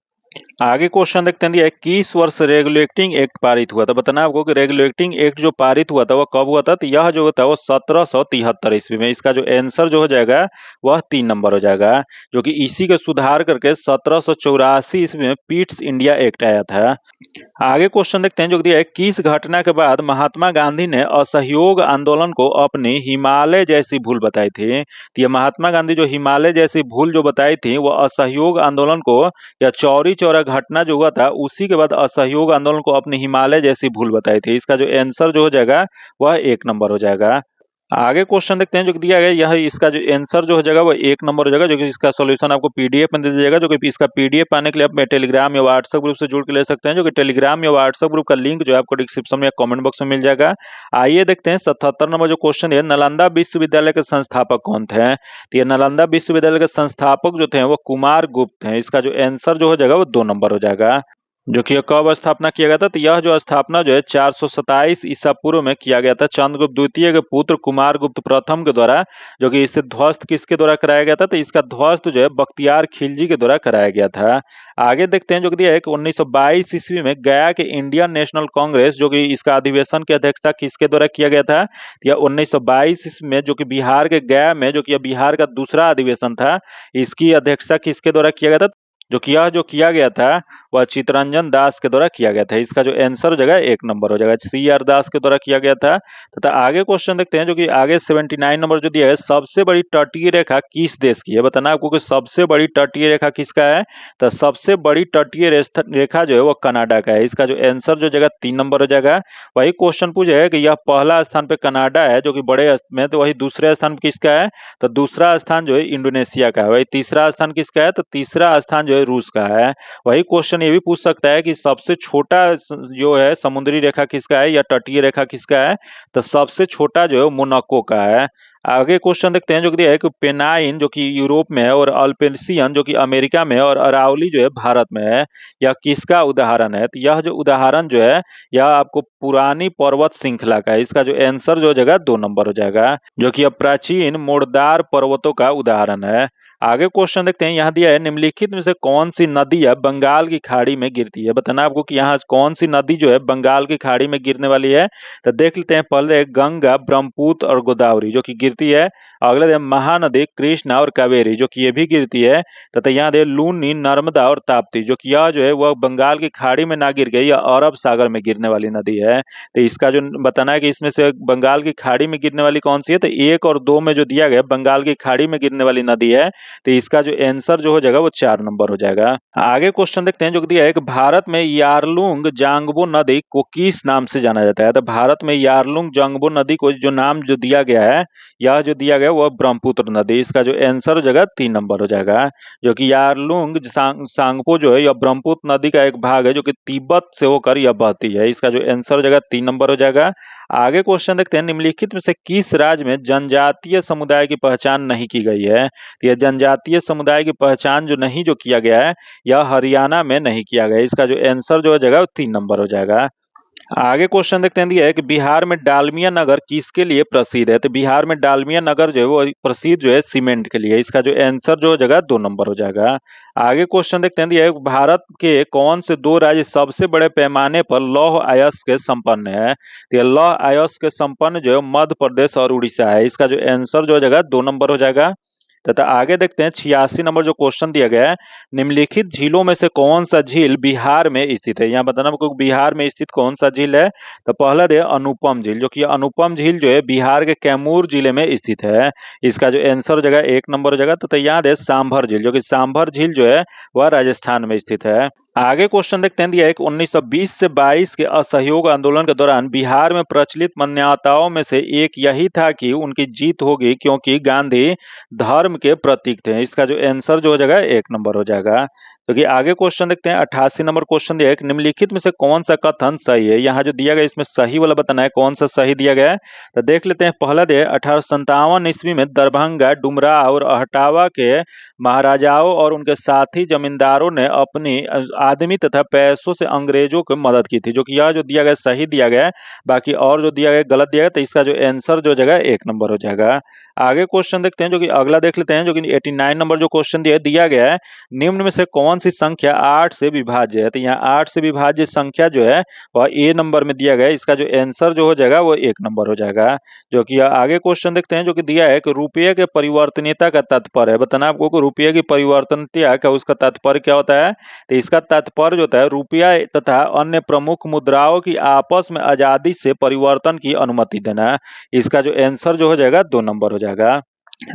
आगे क्वेश्चन देखते हैं दिया 21 वर्ष रेगुलेटिंग एक्ट पारित हुआ था। बताना आपको कि रेगुलेटिंग एक्ट जो पारित हुआ था वह कब हुआ था, तो यह जो था वो 1773 ईस्वी में। इसका जो आंसर जो हो जाएगा वह 3 नंबर हो जाएगा। जो कि इसी का सुधार करके 1784 ईस्वी में पीट्स इंडिया एक्ट आया था। आगे क्वेश्चन देखते हैं जो दिया है किस घटना के बाद महात्मा गांधी ने असहयोग आंदोलन को अपनी हिमालय जैसी भूल बताई थी। तो ये महात्मा गांधी जो हिमालय जैसी भूल जो बताई थी वह असहयोग आंदोलन को या चौरी चौरा घटना जो हुआ था उसी के बाद असहयोग आंदोलन को अपनी हिमालय जैसी भूल बताई थी। इसका जो आंसर जो हो जाएगा वह 1 नंबर हो जाएगा। आगे क्वेश्चन देखते हैं जो दिया गया यह इसका जो आंसर जो हो जाएगा वो 1 नंबर हो जाएगा। जो कि इसका सॉल्यूशन आपको पीडीएफ में दे दिया जाएगा। जो कि इसका पीडीएफ पाने के लिए आप टेलीग्राम या व्हाट्सएप ग्रुप से जुड़ के ले सकते हैं। जो कि टेलीग्राम या व्हाट्सएप ग्रुप का लिंक जो है आपको डिस्क्रिप्शन में या कमेंट बॉक्स में मिल जाएगा। आइए देखते हैं 77 नंबर जो क्वेश्चन है नालंदा विश्वविद्यालय के संस्थापक कौन थे। तो ये नालंदा विश्वविद्यालय के संस्थापक जो थे वो कुमार गुप्त हैं। इसका जो आंसर जो हो जाएगा वो 2 नंबर हो जाएगा। जो कि कब स्थापना किया गया था, तो यह जो स्थापना जो है 427 ईसा पूर्व में किया गया था चंद्रगुप्त द्वितीय के पुत्र कुमार गुप्त प्रथम के द्वारा। जो कि इसे ध्वस्त किसके द्वारा कराया गया था, तो इसका ध्वस्त जो है बख्तियार खिलजी के द्वारा कराया गया था। आगे देखते हैं जो कि दिया है कि 1922 ईस्वी में गया के इंडियन नेशनल कांग्रेस जो कि इसका अधिवेशन की अध्यक्षता किसके द्वारा किया गया था। या 1922 ईस्वी में जो कि बिहार के गया में जो कि बिहार का दूसरा अधिवेशन था इसकी अध्यक्षता किसके द्वारा किया गया था। जो कि यह जो किया गया था वह चित्तरंजन दास के द्वारा किया गया था। इसका जो आंसर हो जाएगा 1 नंबर हो जाएगा। CR दास के द्वारा किया गया था। तथा आगे क्वेश्चन देखते हैं जो कि आगे 79 नंबर जो दिया है सबसे बड़ी तटीय रेखा किस देश की है। बताना आपको कि सबसे बड़ी तटीय रेखा किसका है, तो सबसे बड़ी तटीय रेखा जो है वो कनाडा का है। इसका जो आंसर जो जगह 3 नंबर हो जाएगा। वही क्वेश्चन पूछा है कि यह पहला स्थान पे कनाडा है जो कि बड़े में, तो वही दूसरे स्थान पे किसका है, तो दूसरा स्थान जो है इंडोनेशिया का है। वही तीसरा स्थान किसका है, तो तीसरा स्थान जो है रूस का है। वही क्वेश्चन ये भी पूछ सकता है कि सबसे छोटा जो है समुद्री रेखा किसका है या तटीय रेखा किसका है, तो सबसे छोटा जो है मोनाको का है। आगे क्वेश्चन देखते हैं जो दिया है कि पेनाइन जो कि यूरोप में है और अल्पेशियन जो कि अमेरिका में है और अरावली जो है भारत में है, यह किसका उदाहरण है। तो यह जो उदाहरण जो है यह आपको पुरानी पर्वत श्रृंखला का है। इसका जो आंसर जो हो जाएगा 2 नंबर हो जाएगा। जो कि अब प्राचीन मोड़दार पर्वतों का उदाहरण है। आगे क्वेश्चन देखते हैं यहाँ दिया है निम्नलिखित में से कौन सी नदी है बंगाल की खाड़ी में गिरती है। बताना आपको कि यहाँ कौन सी नदी जो है बंगाल की खाड़ी में गिरने वाली है। तो देख लेते हैं पहले गंगा, ब्रह्मपुत्र और गोदावरी जो कि गिरती है। अगले दिन महानदी कृष्णा और कावेरी जो कि ये भी गिरती है। तथा यहाँ दे लूनी, नर्मदा और ताप्ती जो कि यह जो है वह बंगाल की खाड़ी में ना गिर गई, यह अरब सागर में गिरने वाली नदी है। तो इसका जो बताना है कि इसमें से बंगाल की खाड़ी में गिरने वाली कौन सी है, तो 1 और 2 में जो दिया गया बंगाल की खाड़ी में गिरने वाली नदी है। तो इसका जो आंसर जो हो जाएगा वो 4 नंबर हो जाएगा। आगे क्वेश्चन देखते हैं जो दिया है कि भारत में यारलुंग जांगबो नदी को किस नाम से जाना जाता है। तो भारत में यारलुंग जांगबो नदी को जो नाम जो दिया गया है, यह जो दिया गया वह ब्रह्मपुत्र नदी। इसका जो आंसर हो जाएगा 3 नंबर हो जाएगा। जो कि यारलुंग सांगपो जो है यह ब्रह्मपुत्र नदी का एक भाग है जो कि तिब्बत से होकर यह बहती है। इसका जो आंसर हो जाएगा 3 नंबर हो जाएगा। आगे क्वेश्चन देखते हैं निम्नलिखित में से किस राज्य में जनजातीय समुदाय की पहचान नहीं की गई है। तो यह जनजातीय समुदाय की पहचान जो नहीं जो किया गया है यह हरियाणा में नहीं किया गया। इसका जो आंसर जो हो जाएगा वो 3 नंबर हो जाएगा। आगे क्वेश्चन देखते हैं, दिया है कि बिहार में डालमिया नगर किसके लिए प्रसिद्ध है। तो बिहार में डालमिया नगर जो है वो प्रसिद्ध जो है सीमेंट के लिए। इसका जो आंसर जो हो जाएगा 2 नंबर हो जाएगा। आगे क्वेश्चन देखते हैं, दिया है भारत के कौन से 2 राज्य सबसे बड़े पैमाने पर लौह अयस्क के संपन्न है। तो ये लौह अयस्क के संपन्न जो है मध्य प्रदेश और उड़ीसा है। इसका जो आंसर जो हो जाएगा 2 नंबर हो जाएगा। तथा आगे देखते हैं 86 नंबर जो क्वेश्चन दिया गया है, निम्नलिखित झीलों में से कौन सा झील बिहार में स्थित है। यहाँ बताना आपको बिहार में स्थित कौन सा झील है। तो पहला है अनुपम झील, जो कि अनुपम झील जो है बिहार के कैमूर जिले में स्थित है। इसका जो आंसर हो जाएगा 1 नंबर हो जाएगा। तो याद है सांभर झील, जो कि सांभर झील जो है वह राजस्थान में स्थित है। आगे क्वेश्चन देखते हैं, दिया है कि 1920 से 22 के असहयोग आंदोलन के दौरान बिहार में प्रचलित मान्यताओं में से एक यही था कि उनकी जीत होगी क्योंकि गांधी धर्म के प्रतीक थे। इसका जो आंसर जो हो जाएगा 1 नंबर हो जाएगा। तो कि आगे क्वेश्चन देखते हैं, 88 नंबर क्वेश्चन दिया है कि निम्नलिखित में से कौन सा कथन सही है। यहाँ जो दिया गया इसमें सही वाला बताना है, कौन सा सही दिया गया है। तो देख लेते हैं, पहला दिया 1857 ईस्वी में दरभंगा, डुमराव और अहटावा के महाराजाओं और उनके साथी जमींदारों ने अपनी आदमी तथा पैसों से अंग्रेजों की मदद की थी। जो कि यह जो दिया गया सही दिया गया है, बाकी और जो दिया गया गलत दिया गया। तो इसका जो आंसर जो हो जाएगा 1 नंबर हो जाएगा। आगे क्वेश्चन देखते हैं, जो कि अगला देख लेते हैं, जो कि 89 नंबर जो क्वेश्चन दिया गया है, निम्न में से कौन सी संख्या 8 से विभाज्य है। तो यहाँ 8 से विभाज्य संख्या जो है वह ए नंबर में दिया गया है। इसका जो आंसर जो हो जाएगा वो 1 नंबर हो जाएगा। जो कि आगे क्वेश्चन देखते हैं, जो कि दिया है कि रुपये के परिवर्तनीयता का तात्पर्य है। बताना आपको कि रुपये की परिवर्तनीयता का उसका तात्पर्य क्या होता है। तो इसका तात्पर्य जो होता है रुपया तथा अन्य प्रमुख मुद्राओं की आपस में आजादी से परिवर्तन की अनुमति देना। इसका जो आंसर जो हो जाएगा 2 नंबर हो जाएगा।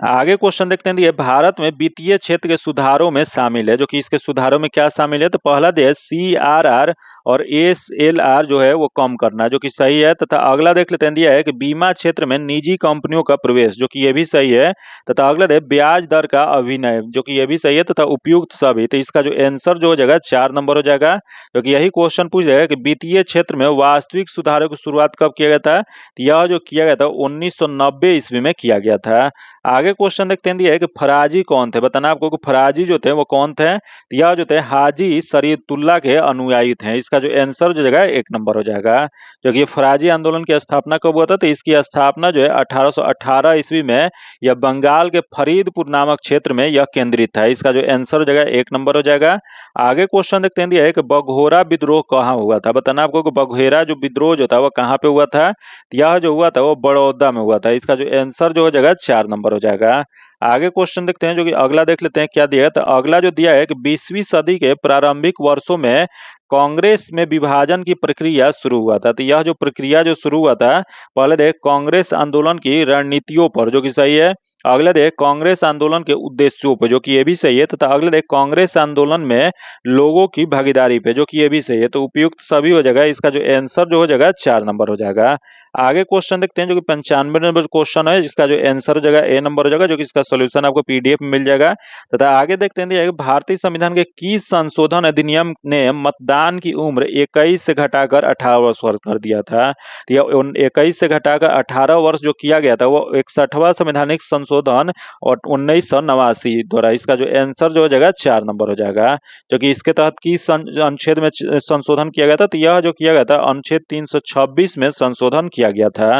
आगे क्वेश्चन देखते हैं, ये भारत में वित्तीय क्षेत्र के सुधारों में शामिल है। जो कि इसके सुधारों में क्या शामिल है। तो पहला देश CRR और SLR जो है वो कम करना, जो कि सही है। तथा अगला देख लेते हैं, दिया है कि बीमा क्षेत्र में निजी कंपनियों का प्रवेश, जो कि ये भी सही है। तथा अगला है ब्याज दर का अभिनय, जो कि ये भी सही है। तथा उपयुक्त सभी। तो इसका जो आंसर जो हो जाएगा 4 नंबर हो जाएगा। क्योंकि यही क्वेश्चन पूछ जाएगा कि वित्तीय क्षेत्र में वास्तविक सुधारों की शुरुआत कब किया गया था। तो यह जो किया गया था 1990 ईस्वी में किया गया था। आगे क्वेश्चन देखते हैं, दिया है कि फराजी कौन थे। बताना आपको कि फराजी जो थे वो कौन थे। तो यह जो थे हाजी शरीयतुल्लाह के अनुयायी थे। इसका जो आंसर जो जगह 1 नंबर हो जाएगा। जो कि फराजी आंदोलन की स्थापना कब हुआ था। तो इसकी स्थापना जो है 1818 ईस्वी में यह बंगाल के फरीदपुर नामक क्षेत्र में यह केंद्रित था। इसका जो आंसर हो जाएगा 1 नंबर हो जाएगा। आगे क्वेश्चन देखते हैं, दिया है कि बघोरा विद्रोह कहाँ हुआ था। बताना आपको कि बघेरा जो विद्रोह जो था वो कहाँ पे हुआ था। तो यह जो हुआ था वो बड़ौदा में हुआ था। इसका जो आंसर जो हो जाएगा 4 नंबर हो जाएगा। आगे क्वेश्चन देखते हैं, जो कि अगला देख लेते हैं क्या दिया है। तो अगला जो दिया है कि 20वीं सदी के प्रारंभिक वर्षों में कांग्रेस में विभाजन की प्रक्रिया शुरू हुआ था। तो यह जो प्रक्रिया जो शुरू हुआ था, पहले देख कांग्रेस आंदोलन की रणनीतियों पर, जो कि सही है। अगले देख कांग्रेस आंदोलन के उद्देश्यों पर, जो कि ये भी सही है। तथा अगले देख कांग्रेस आंदोलन में लोगों की भागीदारी पे, जो कि ये भी सही है। तो उपयुक्त सभी हो जाएगा। इसका जो आंसर जो हो जाएगा 4 नंबर हो जाएगा। आगे क्वेश्चन देखते हैं, जो कि 95 नंबर क्वेश्चन है, जिसका जो आंसर हो जाएगा A नंबर हो जाएगा। जो कि इसका सोल्यूशन आपको PDF में मिल जाएगा। तथा आगे देखते हैं, भारतीय संविधान के किस संशोधन अधिनियम ने मतदान की उम्र 21 से घटाकर 18 वर्ष कर दिया था। तो यह 21 से घटाकर 18 वर्ष जो किया गया था वो 61वां संवैधानिक संशोधन और 1989 द्वारा। इसका जो आंसर जो हो जाएगा 4 नंबर हो जाएगा। जो कि इसके तहत किस अनुच्छेद में संशोधन किया गया था। तो यह जो किया गया था अनुच्छेद 326 में संशोधन किया गया था।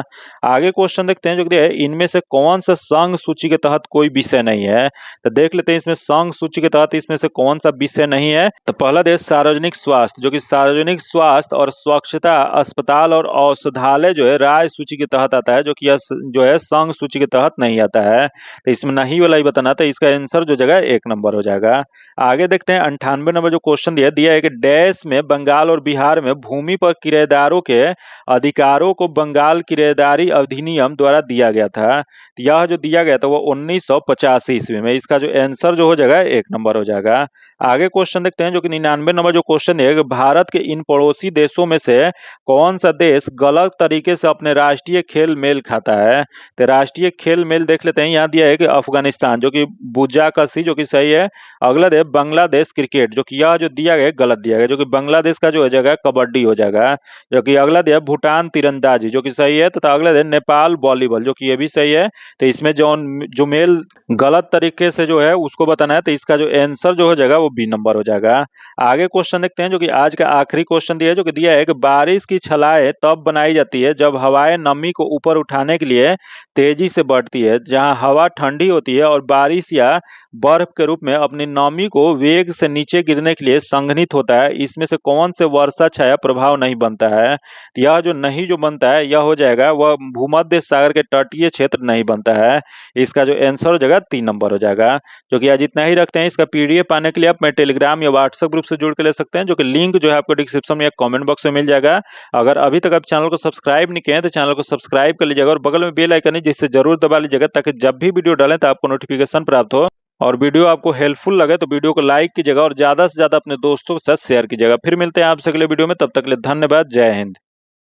आगे क्वेश्चन देखते हैं, जो कि इनमें से कौन सा संघ सूची के तहत कोई विषय नहीं है। तो देख लेते हैं इसमें संघ सूची के तहत इसमें से कौन सा विषय नहीं है। तो पहला देश सार्वजनिक स्वास्थ्य, जो कि सार्वजनिक स्वास्थ्य और स्वच्छता अस्पताल और औषधालय जो है राज्य सूची के तहत आता है। जो कि जो है संघ सूची के तहत नहीं आता है। तो इसमें नहीं वाला ही बताना। तो इसका आंसर जो जगह 1 नंबर हो जाएगा। आगे देखते हैं 98 नंबर जो क्वेश्चन दिया है कि डैश में बंगाल और बिहार में भूमि पर किराएदारों के अधिकारों को बंगाल किराएदारी अधिनियम द्वारा दिया गया था। तो यह जो दिया गया था वो 1985 ईस्वी में। इसका जो आंसर जो हो जाएगा 1 नंबर हो जाएगा। आगे क्वेश्चन देखते हैं, जो कि 99 नंबर जो क्वेश्चन है कि भारत के इन पड़ोसी देशों में से कौन सा देश गलत तरीके से अपने राष्ट्रीय खेल मेल खाता है। तो राष्ट्रीय खेल मेल देख लेते हैं, यहाँ दिया है कि अफगानिस्तान, जो कि बुजाकसी, जो कि सही है। अगला देश बांग्लादेश क्रिकेट, जो कि यह जो दिया गया गलत दिया गया। जो कि बांग्लादेश का जो हो जाएगा कबड्डी हो जाएगा। जो कि अगला दिया भूटान तीरंदाजी, जो कि सही है। तथा अगला दिया नेपाल वॉलीबॉल, जो कि ये भी सही है। तो इसमें जो मेल गलत तरीके से जो है उसको बताना है। तो इसका जो आंसर जो हो जाएगा वो बी नंबर हो जाएगा। आगे क्वेश्चन देखते हैं जो कि आज का आखिरी क्वेश्चन दिया है, जो कि दिया है कि बारिश की छलाएं तब बनाई जाती है जब हवाएं नमी को ऊपर उठाने के लिए तेजी से बढ़ती है। जहां हवा ठंडी होती है और बारिश या बर्फ के रूप में अपनी नमी को वेग से नीचे गिरने के लिए संघनित होता है, इसमें से कौन से वर्षा छाया प्रभाव नहीं बनता है? तो यह जो नहीं जो बनता है यह हो जाएगा वह भूमध्य सागर के तटीय क्षेत्र नहीं बनता है। इसका जो आंसर हो जाएगा 3 नंबर हो जाएगा। जो कि आज इतना ही रखते हैं। इसका पीडीएफ पाने के लिए आप मेरे टेलीग्राम या व्हाट्सएप ग्रुप से जुड़ के ले सकते हैं, जो कि लिंक जो है आपको डिस्क्रिप्शन में या कमेंट बॉक्स में मिल जाएगा। अगर अभी तक आप चैनल को सब्सक्राइब नहीं किए हैं तो चैनल को सब्सक्राइब कर लीजिएगा और बगल में बेल आइकन है जिससे जरूर दबा लीजिएगा, ताकि जब भी वीडियो डालें तो आपको नोटिफिकेशन प्राप्त हो। और वीडियो आपको हेल्पफुल लगे तो वीडियो को लाइक कीजिएगा और ज्यादा से ज्यादा अपने दोस्तों के साथ शेयर कीजिएगा। फिर मिलते हैं आपसे अगले वीडियो में, तब तक के लिए धन्यवाद। जय हिंद।